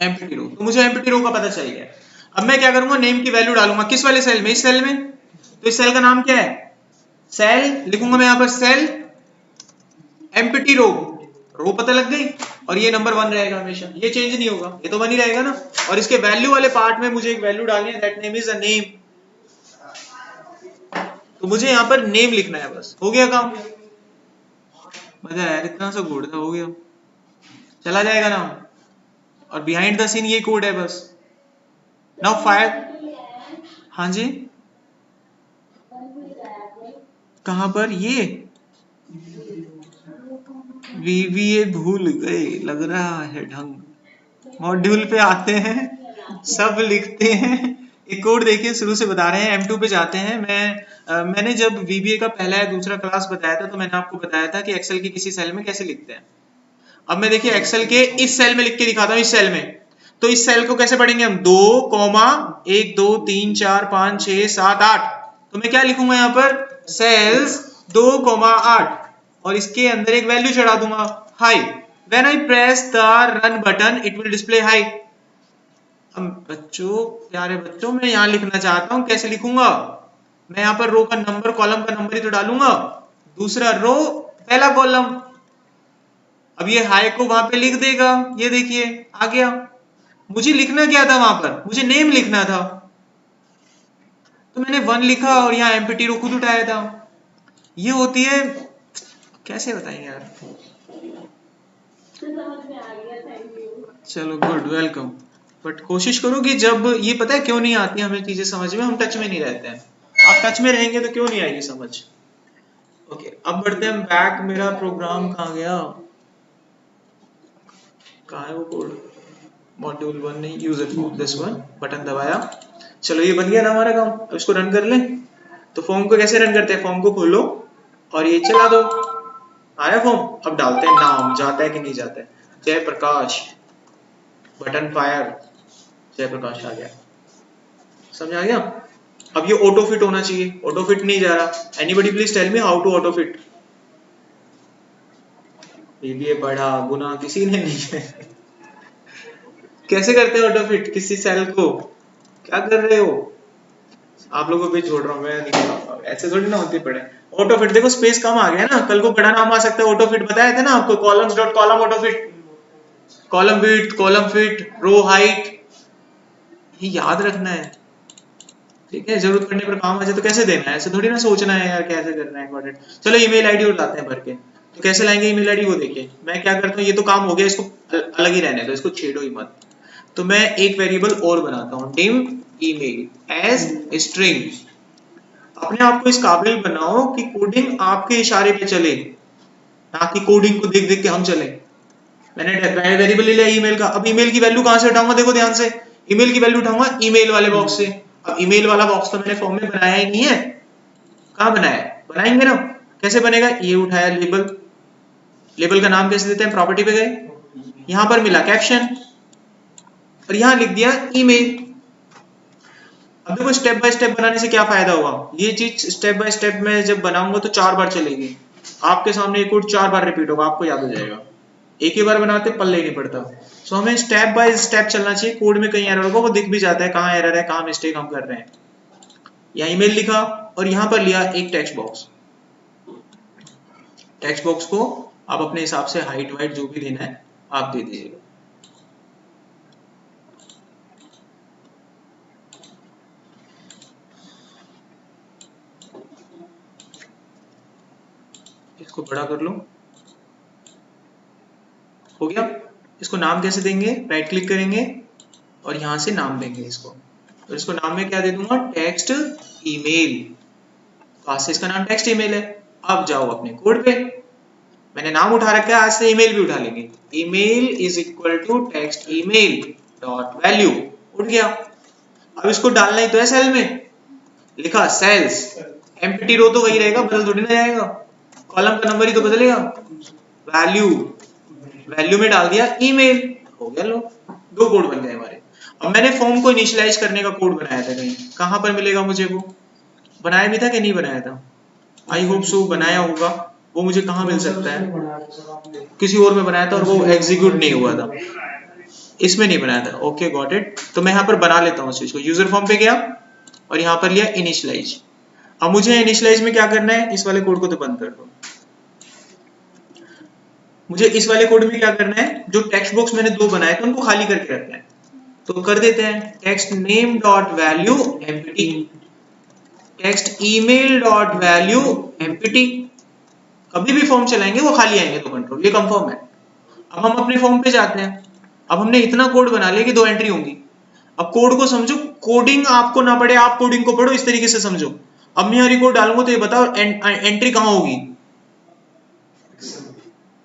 एम्प्टी रो। तो मुझे एम्प्टी रो का पता चल गया। अब मैं क्या करूंगा, नेम की वैल्यू डालूंगा किस वाले सेल में, इस सेल में। तो इस सेल का नाम क्या है, सेल लिखूंगा मैं यहां पर, सेल एम्प्टी रो। रो पता लग गई, और ये नंबर 1 रहेगा हमेशा, ये चेंज नहीं होगा, ये तो 1 ही रहेगा ना। और इसके वैल्यू वाले पार्ट में मुझे एक वैल्यू डालनी है, that name is a name. तो मुझे यहाँ पर नेम लिखना है, बस हो गया काम। मजा आया, इतना सा घोड़ता हो गया। चला जाएगा नाम, और बिहाइंड द सीन ये कोड है बस। नाउ फायर, हाँ जी कहाँ पर, ये VBA भूल गए लग रहा है ढंग। मॉड्यूल पे आते हैं, सब लिखते हैं। एक कोड देखिए, शुरू से बता रहे हैं, M2 पे जाते हैं। मैंने जब VBA का पहला या दूसरा क्लास बताया था तो मैंने आपको बताया था कि एक्सेल के किसी सेल में कैसे लिखते हैं। अब मैं देखिए एक्सेल के इस सेल में लिख के दिखाता हूँ, इस सेल में। तो इस सेल को कैसे पढ़ेंगे हम, 2, 1, 2, 3, 4, 5, 6, 7, 8। तो मैं क्या लिखूंगा यहाँ पर, सेल्स 2, 8, और इसके अंदर एक वैल्यू चढ़ा दूंगा, high. When I press the run button it will display high. बच्चों, प्यारे बच्चों, मैं यहाँ लिखना चाहता हूँ, कैसे लिखूंगा मैं यहाँ पर, रो का नंबर, कॉलम का नंबर ही तो डालूंगा, दूसरा रो पहला कॉलम। अब ये हाई को वहां पे लिख देगा, ये देखिए आ गया। मुझे लिखना क्या था वहां पर, मुझे नेम लिखना था, तो मैंने 1 लिखा और यहाँ एम्प्टी रो खुद उठाया था। ये होती है, कैसे बताएंगे यार, चलो गुड, वेलकम। बट कोशिश करो कि जब ये, पता है क्यों नहीं आती हमें चीजें समझ में, हम टच में नहीं रहते हैं। आप टच में रहेंगे तो क्यों नहीं आएगी समझ। ओके, अब बढ़ते हैं बैक। मेरा प्रोग्राम कहाँ गया, कहाँ है वो कोड, मॉड्यूल 1 नहीं, user form, this one, button दबाया। चलो ये बन गया ना हमारा काम, अब इसको रन कर लें। तो फॉर्म को कैसे रन करते हैं, फॉर्म को खोलो और ये चला दो, आया फॉर्म। अब डालते हैं नाम, जाता है कि नहीं जाता है, जयप्रकाश, बटन फायर, जयप्रकाश आ गया, समझ आ गया। अब ये ऑटो फिट होना चाहिए, ऑटो फिट नहीं जा रहा। Anybody please tell me how to auto fit. ये पढ़ा गुना किसी ने नहीं है। कैसे करते हैं ऑटो फिट किसी सेल को, क्या कर रहे हो आप लोगों को भी छोड़ रहा हूँ, मैं नहीं बताऊंगा, ऐसे थोड़ी ना होती पड़े। ऑटो फिट देखो, स्पेस कम आ गया ना, कल को बड़ा नाम आ सकता है। ऑटो फिट बताया था ना आपको, columns dot column auto fit, column width, column fit, row height, ये याद रखना है, ठीक है। जरूरत पड़ने पर काम आ जाए तो कैसे देना है, ऐसे थोड़ी ना सोचना है यार कैसे करना है इंपॉर्टेंट। चलो ईमेल आईडी उठाते हैं भर के, तो कैसे लाएंगे ईमेल आईडी, वो देखिए। मैं क्या करता हूँ, ये तो काम हो गया, इसको अलग ही रहने दो, इसको छेड़ो ही मत। तो मैं एक वेरिएबल और बनाता हूँ, डिम ईमेल एज स्ट्रिंग। अपने आप को इस काबिल बनाओ कि कोडिंग आपके इशारे पे चले, ना कि कोडिंग को देख देख के हम चले। मैंने वेरिएबल ले लिया ईमेल का। अब ईमेल की वैल्यू कहां से उठाऊंगा, देखो ध्यान से, ईमेल की वैल्यू उठाऊंगा ईमेल वाले बॉक्स से। अब ईमेल वाला बॉक्स तो मैंने फॉर्म में बनाया ही नहीं है, कहां बनाया है, बनाएंगे ना। कैसे बनेगा, ये उठाया लेबल, लेबल का नाम कैसे देते हैं, प्रॉपर्टी पे गए, यहां पर मिला कैप्शन, और यहां लिख दिया ईमेल। अब देखो स्टेप बाय स्टेप बनाने से क्या फायदा होगा, ये चीज स्टेप बाय स्टेप में जब बनाऊंगा तो 4 बार चलेगी, आपके सामने एक कोड 4 बार रिपीट होगा, आपको याद हो जाएगा। एक ही बार बनाते पल्ले ही नहीं पड़ता। सो हमें स्टेप बाय स्टेप चलना चाहिए। कोड में कहीं एरर होगा, वो दिख भी जाता है कहाँ एरर है, कहाँ मिस्टेक हम कर रहे हैं। यहाँ ईमेल लिखा और यहाँ पर लिया एक टेक्स्ट बॉक्स। टेक्स्ट बॉक्स को आप अपने हिसाब से हाइट वाइट जो भी देना है आप दे दीजिएगा। इसको बड़ा कर लो, हो गया। इसको नाम कैसे देंगे, राइट क्लिक करेंगे और यहां से नाम देंगे इसको, और इसको नाम में क्या दे दूंगा, टेक्स्ट ईमेल। आज से इसका नाम टेक्स्ट ईमेल है। अब जाओ अपने कोड पे, मैंने नाम उठा रखा है, आज से ईमेल भी उठा लेंगे। Email is equal to text email dot value, उठ गया। अब इसको डालना ही तो है सेल में, लिखा सेल्स, एम्प्टी रो तो वही रहेगा, बदल थोड़ी ना जाएगा, कॉलम का नंबर ही तो बदलेगा। वैल्यू, वैल्यू में डाल दिया ईमेल, हो गया। लो, 2 कोड बन गए हमारे। अब मैंने फॉर्म को इनिशियलाइज करने का कोड बनाया था, कहीं कहां पर मिलेगा मुझे, वो बनाया भी था कि नहीं बनाया था, आई होप सो बनाया होगा। वो मुझे कहां मिल सकता है, किसी और में बनाया था और वो एग्जीक्यूट नहीं हुआ था, इसमें नहीं बनाया था। Okay got it. तो मैं यहाँ पर बना लेता हूँ इसको, यूजर फॉर्म पे गया और यहाँ पर लिया इनिशियलाइज। अब मुझे इनिशियलाइज में क्या करना है, इस वाले कोड को तो बंद कर दो, मुझे इस वाले कोड में क्या करना है, जो टेक्स्ट बॉक्स मैंने 2 बनाए थे उनको खाली करके रखना है। तो कर देते हैं text name dot value empty, text email dot value empty. कभी भी फॉर्म चलाएंगे वो खाली आएंगे 2 कंट्रोल, ये कंफर्म है। अब हम अपने फॉर्म पे जाते हैं। अब हमने इतना कोड बना लिया कि 2 एंट्री होंगी। अब कोड को समझो, कोडिंग आपको ना पड़े, आप कोडिंग को पढ़ो, इस तरीके से समझो। अब मैं यहाँ रिकॉर्ड डालूंगा तो ये बताओ एंट्री कहाँ होगी?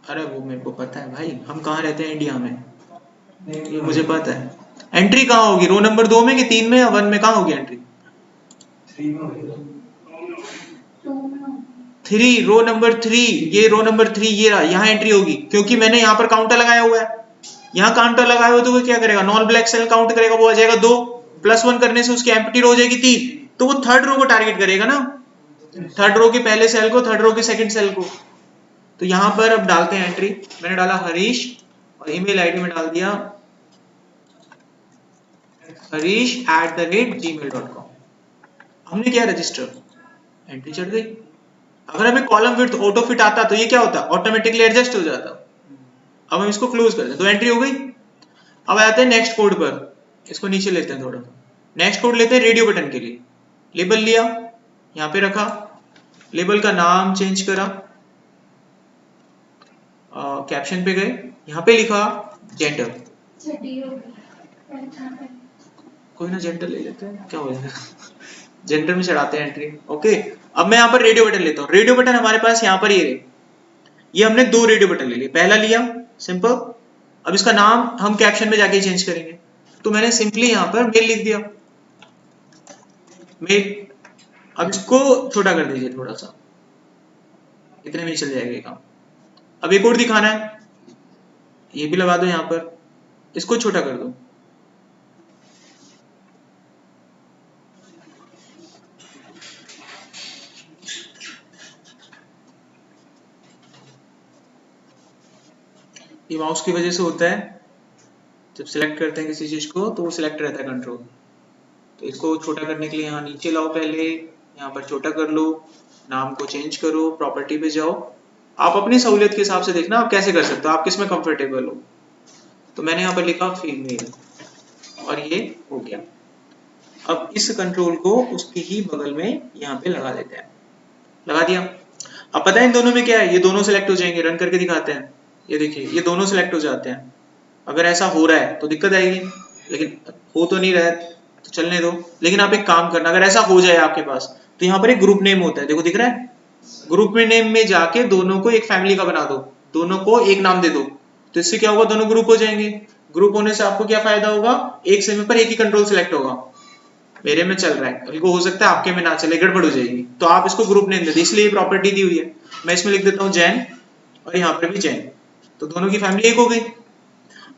अरे वो मेरे को पता है भाई, हम कहाँ रहते हैं, इंडिया में, ये मुझे पता है। एंट्री कहाँ होगी? रो नंबर 2 में कि 3 में या 1 में? कहाँ होगी एंट्री? 3, रो नंबर 3, ये रो नंबर 3 ये रहा, यहाँ एंट्री होगी, क्योंकि मैंने यहाँ पर काउंटर लगाया हुआ है। यहाँ काउंटर लगाया हुआ तो वो क्या करेगा? नॉन ब्लैक सेल काउंट करेगा, वो आ जाएगा 2, +1 करने से उसकी एम्प्टी रो हो जाएगी 3, तो वो थर्ड रो को टारगेट करेगा ना, थर्ड रो के पहले सेल को, थर्ड रो के सेकंड सेल को। तो यहाँ पर अब डालते हैं एंट्री। मैंने डाला हरीश और ईमेल आईडी में डाल दिया harish@gmail.com। हमने क्या रजिस्टर, एंट्री चढ़ गई। अगर हमें कॉलम विड्थ ऑटो फिट आता तो ये क्या होता? ऑटोमेटिकली एडजस्ट हो जाता। अब हम इसको क्लोज कर दें, तो एंट्री हो गई। अब आते हैं नेक्स्ट कोड पर, इसको नीचे लेते हैं थोड़ा। नेक्स्ट कोड लेते हैं रेडियो बटन के लिए। लेबल लिया, यहाँ पे रखा, लेबल का नाम चेंज करा, कैप्शन पे गए, यहाँ पे लिखा जेंडर। कोई ना, जेंडर ले लेते हैं, क्या हो जाएगा, जेंडर में चढ़ाते हैं एंट्री। ओके, अब मैं यहाँ पर रेडियो बटन लेता हूँ। रेडियो बटन हमारे पास यहाँ पर ये हमने 2 रेडियो बटन ले लिए। पहला लिया सिंपल, अब इसका नाम हम कैप्शन में जाके चेंज करेंगे, तो मैंने सिंपली यहाँ पर मेल लिख दिया, मेल। अब इसको छोटा कर दीजिए थोड़ा सा, इतने में चल जाएगा काम। अब एक और दिखाना है, ये भी लगा दो यहाँ पर, इसको छोटा कर दो। ये माउस की वजह से होता है, जब सिलेक्ट करते हैं किसी चीज को तो वो सिलेक्ट रहता है कंट्रोल। तो इसको छोटा करने के लिए यहाँ नीचे लाओ, पहले यहाँ पर छोटा कर लो, नाम को चेंज करो, प्रॉपर्टी पे जाओ। आप अपनी सहूलियत के हिसाब से देखना आप कैसे कर सकते हो, आप किसमें कंफर्टेबल हो। तो मैंने यहाँ पर लिखा फीमेल और ये हो गया। अब इस कंट्रोल को उसके ही बगल में यहाँ पे लगा देते हैं, लगा दिया। अब पता है इन दोनों में क्या है, ये दोनों सिलेक्ट हो जाएंगे। रन करके दिखाते हैं, ये देखिए ये दोनों सिलेक्ट हो जाते हैं। अगर ऐसा हो रहा है तो दिक्कत आएगी, लेकिन हो तो नहीं रहा है तो चलने दो। लेकिन आप एक काम करना, अगर ऐसा हो जाए आपके पास तो यहाँ पर एक ग्रुप नेम होता है, देखो दिख रहा है। ग्रुप में नेम में जाके दोनों को एक फैमिली का बना दो, दोनों को एक नाम दे दो, तो इससे क्या होगा, दोनों ग्रुप हो जाएंगे। ग्रुप होने से आपको क्या फायदा होगा, एक समय पर एक ही कंट्रोल सिलेक्ट होगा। मेरे में चल रहा है, कल को हो सकता है आपके में ना चले, गड़बड़ हो जाएगी। तो आप इसको ग्रुप नेम दे दो, इसलिए ये प्रॉपर्टी दी हुई है। मैं इसमें लिख देता हूँ जैन और यहाँ पर भी जैन, तो दोनों की फैमिली एक हो गई।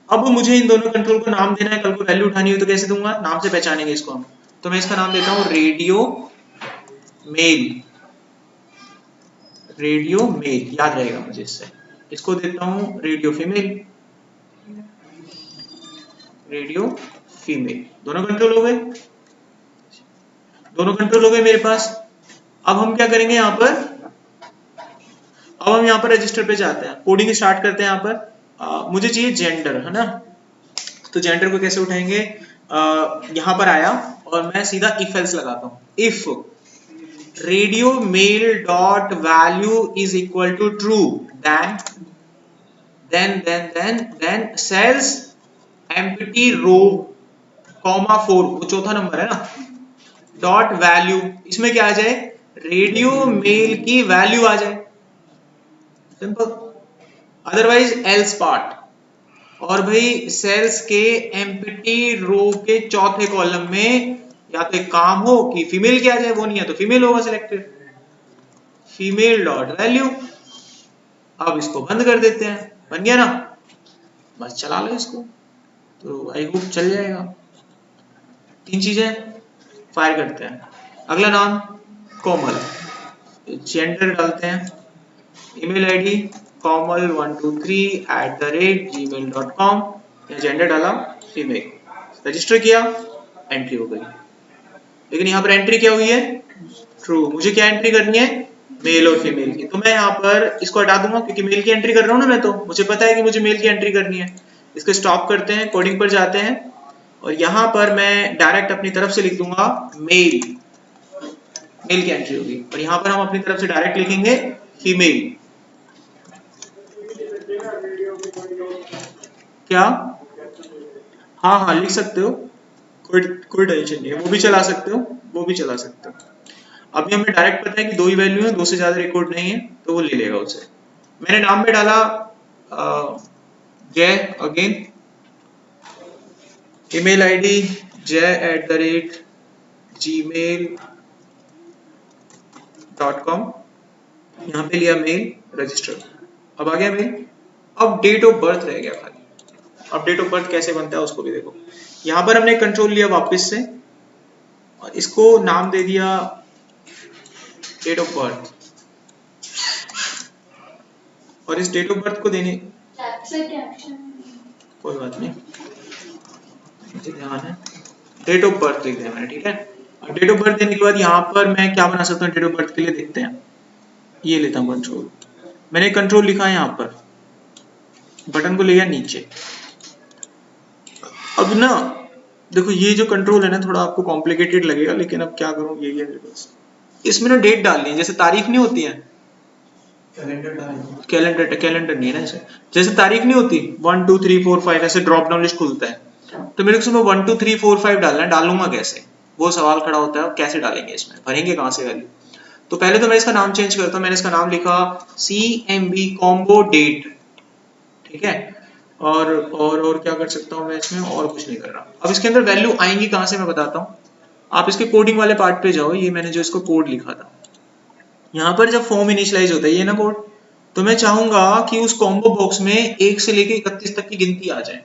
अब मुझे इन दोनों कंट्रोल को नाम देना है, कल को वैल्यू उठानी हो तो कैसे दूंगा, नाम से पहचानेंगे इसको हम। तो मैं इसका नाम देता हूँ रेडियो मेल, रेडियो मेल याद रहेगा मुझे इससे। इसको देता हूँ रेडियो फीमेल, रेडियो फीमेल। दोनों कंट्रोल हो गए, दोनों कंट्रोल हो गए मेरे पास। अब हम क्या करेंगे यहाँ पर, अब हम यहाँ पर रजिस्टर पे जाते हैं, कोडिंग स्टार्ट करते हैं। यहाँ पर मुझे चाहिए जेंडर, है ना। तो जेंडर को कैसे उठाएंगे, यहाँ पर आया और मैं सीधा इफ एल्स लगाता हूँ। If radio male dot value is equal to true, then cells empty row comma 4, वो चौथा नंबर है ना, डॉट वैल्यू, इसमें क्या आ जाए, रेडियो मेल की वैल्यू आ जाए, सिंपल। Otherwise else part. और भाई सेल्स के एम्प्टी रो के चौथे कॉलम में या तो एक काम हो कि फीमेल क्या आ जाए, वो नहीं है तो फीमेल होगा सिलेक्टेड, फीमेल डॉट वैल्यू। अब इसको बंद कर देते हैं, बन गया ना, बस चला लो इसको, तो आई होप चल जाएगा। 3 चीजें फायर करते हैं। अगला नाम कोमल, जेंडर डालते हैं, ईमेल आईडी komal123@gmail.com, या जेंडर डाला फीमेल, रजिस्टर किया, एंट्री हो गई। लेकिन यहाँ पर एंट्री क्या हुई है, ट्रू। मुझे क्या एंट्री करनी है, मेल और फीमेल की। तो मैं यहाँ पर इसको हटा दूंगा क्योंकि मेल की एंट्री कर रहा हूँ ना मैं, तो मुझे पता है कि मुझे मेल की एंट्री करनी है। इसको स्टॉप करते हैं, कोडिंग पर जाते हैं और यहाँ पर मैं डायरेक्ट अपनी तरफ से लिख दूंगा मेल, मेल की एंट्री होगी। और यहाँ पर हम अपनी तरफ से डायरेक्ट लिखेंगे फीमेल। क्या? हाँ हाँ लिख सकते हो, कोई टेंशन नहीं है, वो भी चला सकते हो, वो भी चला सकते हो। अभी हमें डायरेक्ट पता है कि 2 ही वैल्यू है, 2 से ज्यादा रिकॉर्ड नहीं है, तो वो ले लेगा उसे। मैंने नाम में डाला जय, अगेन ईमेल आईडी jay@gmail.com, यहाँ पे लिया मेल, रजिस्टर, अब आ गया मेल। अब डेट ऑफ बर्थ रह गया खाली। अब डेट ऑफ बर्थ कैसे बनता है उसको भी देखो। यहाँ पर हमने कंट्रोल लिया वापस से और इसको नाम दे दिया डेट ऑफ बर्थ, और इस डेट ऑफ बर्थ को देने कोई बात नहीं, मुझे ध्यान है, डेट ऑफ बर्थ लिख दिया मैंने, ठीक है। अब डेट ऑफ बर्थ देने के बाद यहाँ पर मैं क्या बना सकता हूँ डेट ऑफ बर्थ के लिए, देखते हैं। ये लेता हूँ कंट्रोल, मैंने कंट्रोल लिखा है यहाँ पर, बटन को ले गया नीचे। अब ना देखो ये जो कंट्रोल है ना थोड़ा आपको कॉम्प्लिकेटेड लगेगा, लेकिन अब क्या करूँ, यही है मेरे पास। इसमें ना डेट डालनी है, जैसे तारीख नहीं होती है, कैलेंडर नहीं है ना, जैसे तारीख नहीं होती 1 2 3 4 5 ऐसे ड्रॉप डाउन लिस्ट खुलता है, तो मेरे को इसमें 1 2 3 4 5 डालना है, डालूंगा कैसे, वो सवाल खड़ा होता है, कैसे डालेंगे इसमें, भरेंगे कहाँ से वैल्यू। तो पहले तो मैं इसका नाम चेंज करता हूँ, मैंने इसका नाम लिखा CMB कॉम्बो डेट, ठीक है। और क्या कर सकता हूँ मैं इसमें, और कुछ नहीं कर रहा। अब इसके अंदर वैल्यू आएंगी कहाँ से मैं बताता हूँ, आप इसके कोडिंग वाले पार्ट पे जाओ, ये मैंने जो इसको कोड लिखा था, यहाँ पर जब फॉर्म इनिशियलाइज होता है ये ना कोड, तो मैं चाहूंगा कि उस कॉम्बो बॉक्स में 1 से लेके 31 तक की गिनती आ जाए।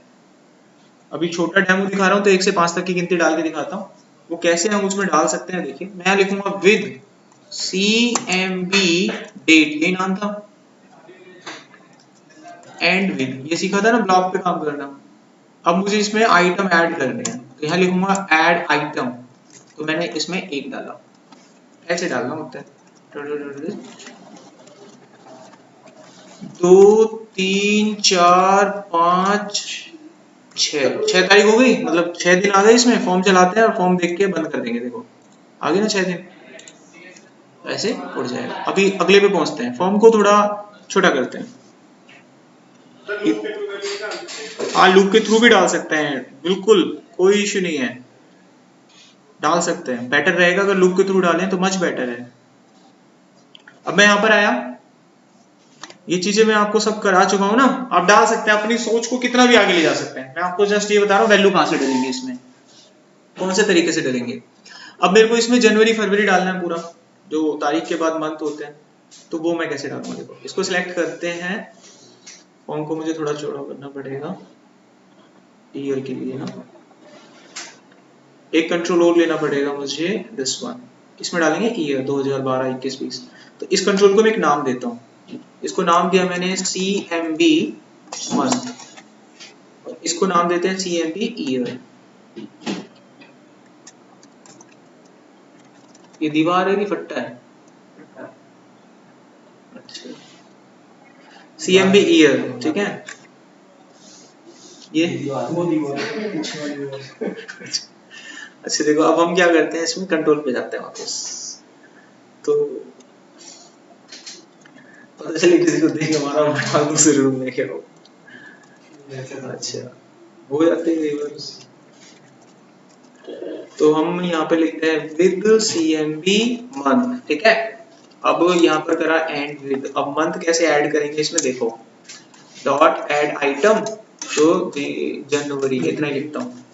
अभी छोटा डेमो दिखा रहा हूँ तो 1 से 5 तक की गिनती डाल के दिखाता हूँ, वो कैसे हम उसमें डाल सकते हैं। देखिए मैं लिखूंगा विद CMB डेट, ये नाम था, एंड विद, ये सीखा था ना ब्लॉक पे काम करना। अब मुझे इसमें आइटम ऐड करने हैं, तो यहाँ लिखूंगा ऐड आइटम, तो मैंने इसमें 1 डाला, ऐसे डालना होता है। 2 3 4 5 6 तारीख हो गई, मतलब 6 दिन आ गए इसमें। फॉर्म चलाते हैं और फॉर्म देख के बंद कर देंगे, देखो आ गए ना 6 दिन, ऐसे उड़ जाएगा। अभी अगले पे पहुंचते हैं, फॉर्म को थोड़ा छोटा करते हैं। हाँ लूप के थ्रू भी डाल सकते हैं, बिल्कुल कोई इश्यू नहीं है, डाल सकते हैं। बेटर रहेगा अगर लूप के थ्रू डालें तो, मच बेटर है। अब मैं यहाँ पर आया, ये चीजें मैं आपको सब करा चुका हूं ना, आप डाल सकते हैं, अपनी सोच को कितना भी आगे ले जा सकते हैं। मैं आपको जस्ट ये बता रहा हूँ वैल्यू कहाँ से डालेंगे इसमें, कौन से तरीके से डालेंगे। अब मेरे को इसमें जनवरी फरवरी डालना है पूरा, जो तारीख के बाद मंथ होते हैं, तो वो मैं कैसे डालूंगा। देखो इसको सिलेक्ट करते हैं, फॉर्म को मुझे थोड़ा चौड़ा करना पड़ेगा ईयर के लिए ना, एक कंट्रोल और लेना पड़ेगा मुझे, दिस वन, इसमें डालेंगे ईयर 2012 21 20। तो इस कंट्रोल को मैं एक नाम देता हूँ, इसको नाम दिया मैंने CMB मंथ, और इसको नाम देते हैं CMB ईयर। ये दीवार है कि फट्टा है, अच्छा CMB ईयर, ठीक है। ये वो दीवार अच्छा देखो अब हम क्या करते हैं, इसमें कंट्रोल पे जाते हैं वापस, तो पता चले किसी को देख हमारा बटा दूसरे रूम में क्या हो। अच्छा हो जाते हैं रिवर्स, तो हम यहाँ पे लिखते हैं विद CMB मंथ, ठीक है। अब यहाँ पर करा एंड विद, अब मंथ कैसे ऐड करेंगे इसमें, देखो डॉट ऐड आइटम, तो जनवरी, इतना ही लिखता हूँ,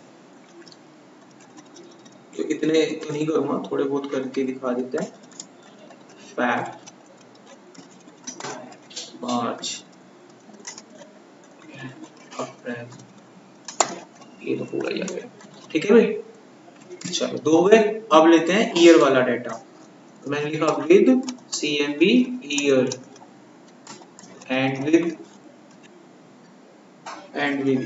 तो इतने तो नहीं करूँगा, थोड़े बहुत करके दिखा देते हैं। फैक्ट मार्च अप्रैल, ये तो पूरा ही आ गया, ठीक है भाई। चलो 2 हो गए, अब लेते हैं ईयर वाला डाटा, तो मैंने लिखा with CMB year and with,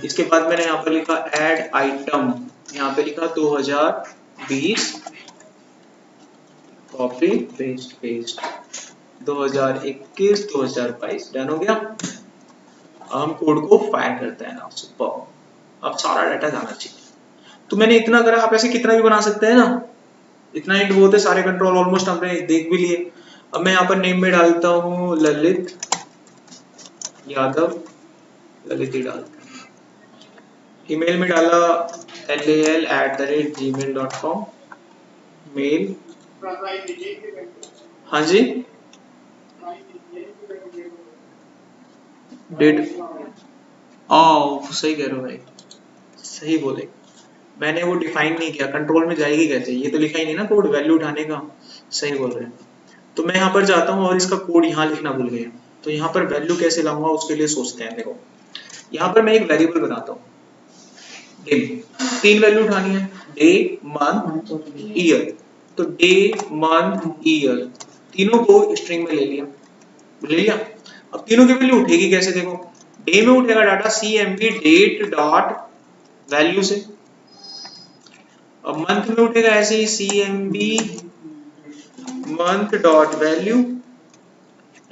इसके बाद मैंने यहाँ पर लिखा ऐड आइटम, यहाँ पे लिखा 2020 कॉपी पेस्ट 2021 2022, डन हो गया। हम कोड को फायर करते हैं ना, सुपर, अब सारा डाटा जाना चाहिए। तो मैंने इतना करा, आप ऐसे कितना भी बना सकते हैं ना, इतना ही बहुत है, सारे कंट्रोल ऑलमोस्ट हमने देख भी लिए। अब मैं यहाँ पर नेम में डालता हूँ ललित यादव, ललित ही डालते हैं, ईमेल में डाला lal@gmail.com मेल। हाँ जी, डेट सही कह रहे हो भाई, सही बोले। मैंने वो डिफाइन नहीं किया, कंट्रोल में जाएगी कैसे, ये तो लिखा ही नहीं ना कोड वैल्यू उठाने का। सही बोल रहे हैं। तो मैं यहाँ पर जाता हूँ और इसका कोड यहाँ लिखना भूल गया, तो यहाँ पर वैल्यू कैसे लाऊंगा उसके लिए सोचते हैं। देखो यहाँ पर मैं एक वेरिएबल बनाता हूँ डे, 3 वैल्यू उठानी है, डे मंथ ईयर। तो डे मंथ ईयर तीनों को स्ट्रिंग में ले लिया। अब तीनों की वैल्यू उठेगी कैसे, देखो डे में उठेगा data cmp date dot value से, अब मंथ में उठेगा ऐसे ही cmp मंथ डॉट वैल्यू,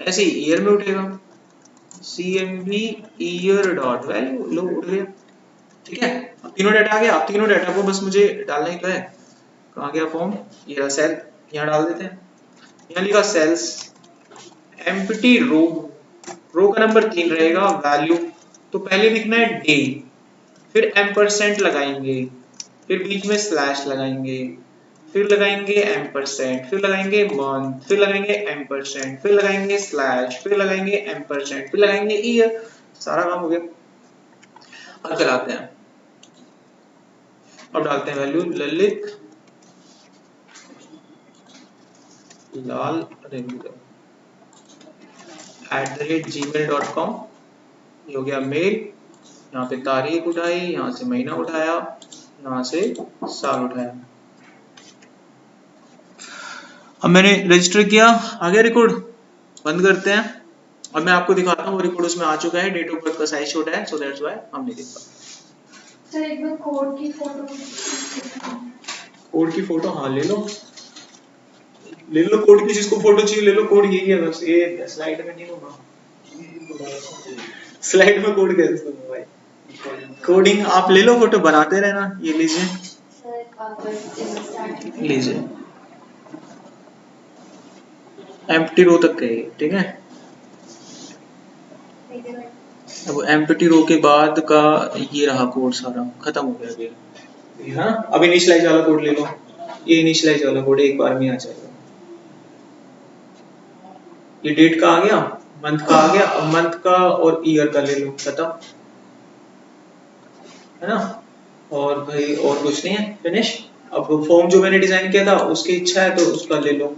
ऐसे ही ईयर में उठेगा cmp ईयर डॉट वैल्यू। लो उठ गया, ठीक है। अब तीनों डाटा आ गया। अब तीनों डाटा को बस मुझे डालना ही तो है। कहाँ गया फॉर्म, ये रहा सेल, यहाँ डाल देते हैं। यहाँ लिखा सेल्स एम्प्टी रो, रो का नंबर 3 रहेगा वैल्यू। तो पहले लिखना है डे, फिर एम्परसेंट लगाएंगे, फिर बीच में स्लैश लगाएंगे, फिर लगाएंगे एम्परसेंट, फिर लगाएंगे मंथ, फिर लगाएंगे एम्परसेंट, फिर लगाएंगे स्लैश, फिर लगाएंगे एम्परसेंट, फिर लगाएंगे ईयर। सारा काम हो गया। अब चलाते हैं, अब डालते हैं वैल्यू ललित लाल रेगुलर @gmail.com। ये हो गया मेल। यहाँ पे तारीख उठाई, यहाँ से महीना उठाया, यहाँ से साल उठाया। अब मैंने रजिस्टर किया, आ गया रिकॉर्ड। बंद करते हैं और मैं आपको दिखाता हूँ वो रिकॉर्ड उसमें आ चुका है। डेट ऑफ बर्थ का साइज छोटा है, सो दैट्स व्हाई हम नहीं देख पाते। सर एक बार कोड की फोटो, कोड की फोटो, हाँ ले लो कोड की, जिसको फोटो चाहिए ले लो। कोड यही है बस, ये स्लाइड में नहीं होगा। स्लाइड में कोड कैसे दूंगा भाई, कोडिंग आप ले लो, फोटो बनाते रहना। ये लीजिए, लीजिए एम्प्टी रो तक गए, ठीक है। अब एम्प्टी रो के बाद का ये रहा कोड, सारा खत्म हो गया अभी। हाँ, अब इनिशियलाइज वाला कोड ले लो, ये इनिशियलाइज वाला कोड एक बार में आ जाएगा। ये डेट का आ गया, मंथ का आ गया, अब मंथ का और ईयर का ले लो, खत्म है ना। और भाई और कुछ नहीं है, फिनिश। अब फॉर्म जो मैंने डिजाइन किया था उसकी इच्छा है तो उसका ले लो।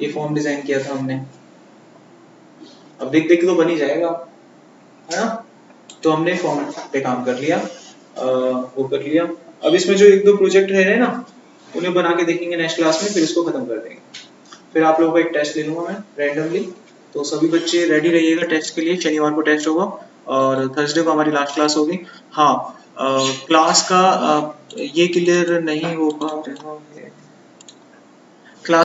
ये फॉर्म डिजाइन किया था हमने, अब देख देख के तो बन ही जाएगा, है ना। तो हमने फॉर्म पे काम कर लिया, वो कर लिया। अब इसमें जो 1-2 प्रोजेक्ट रह रहे हैं ना, उन्हें बना के देखेंगे नेक्स्ट क्लास में, फिर इसको खत्म कर देंगे। फिर आप लोगों का एक टेस्ट ले लूंगा मैं रैंडमली। तो सभी बच्चे रेडी रहिएगा टेस्ट के लिए। शनिवार को टेस्ट होगा और थर्सडे को हमारी लास्ट क्लास होगी। हाँ, क्लास का ये क्लियर नहीं हो पा रहा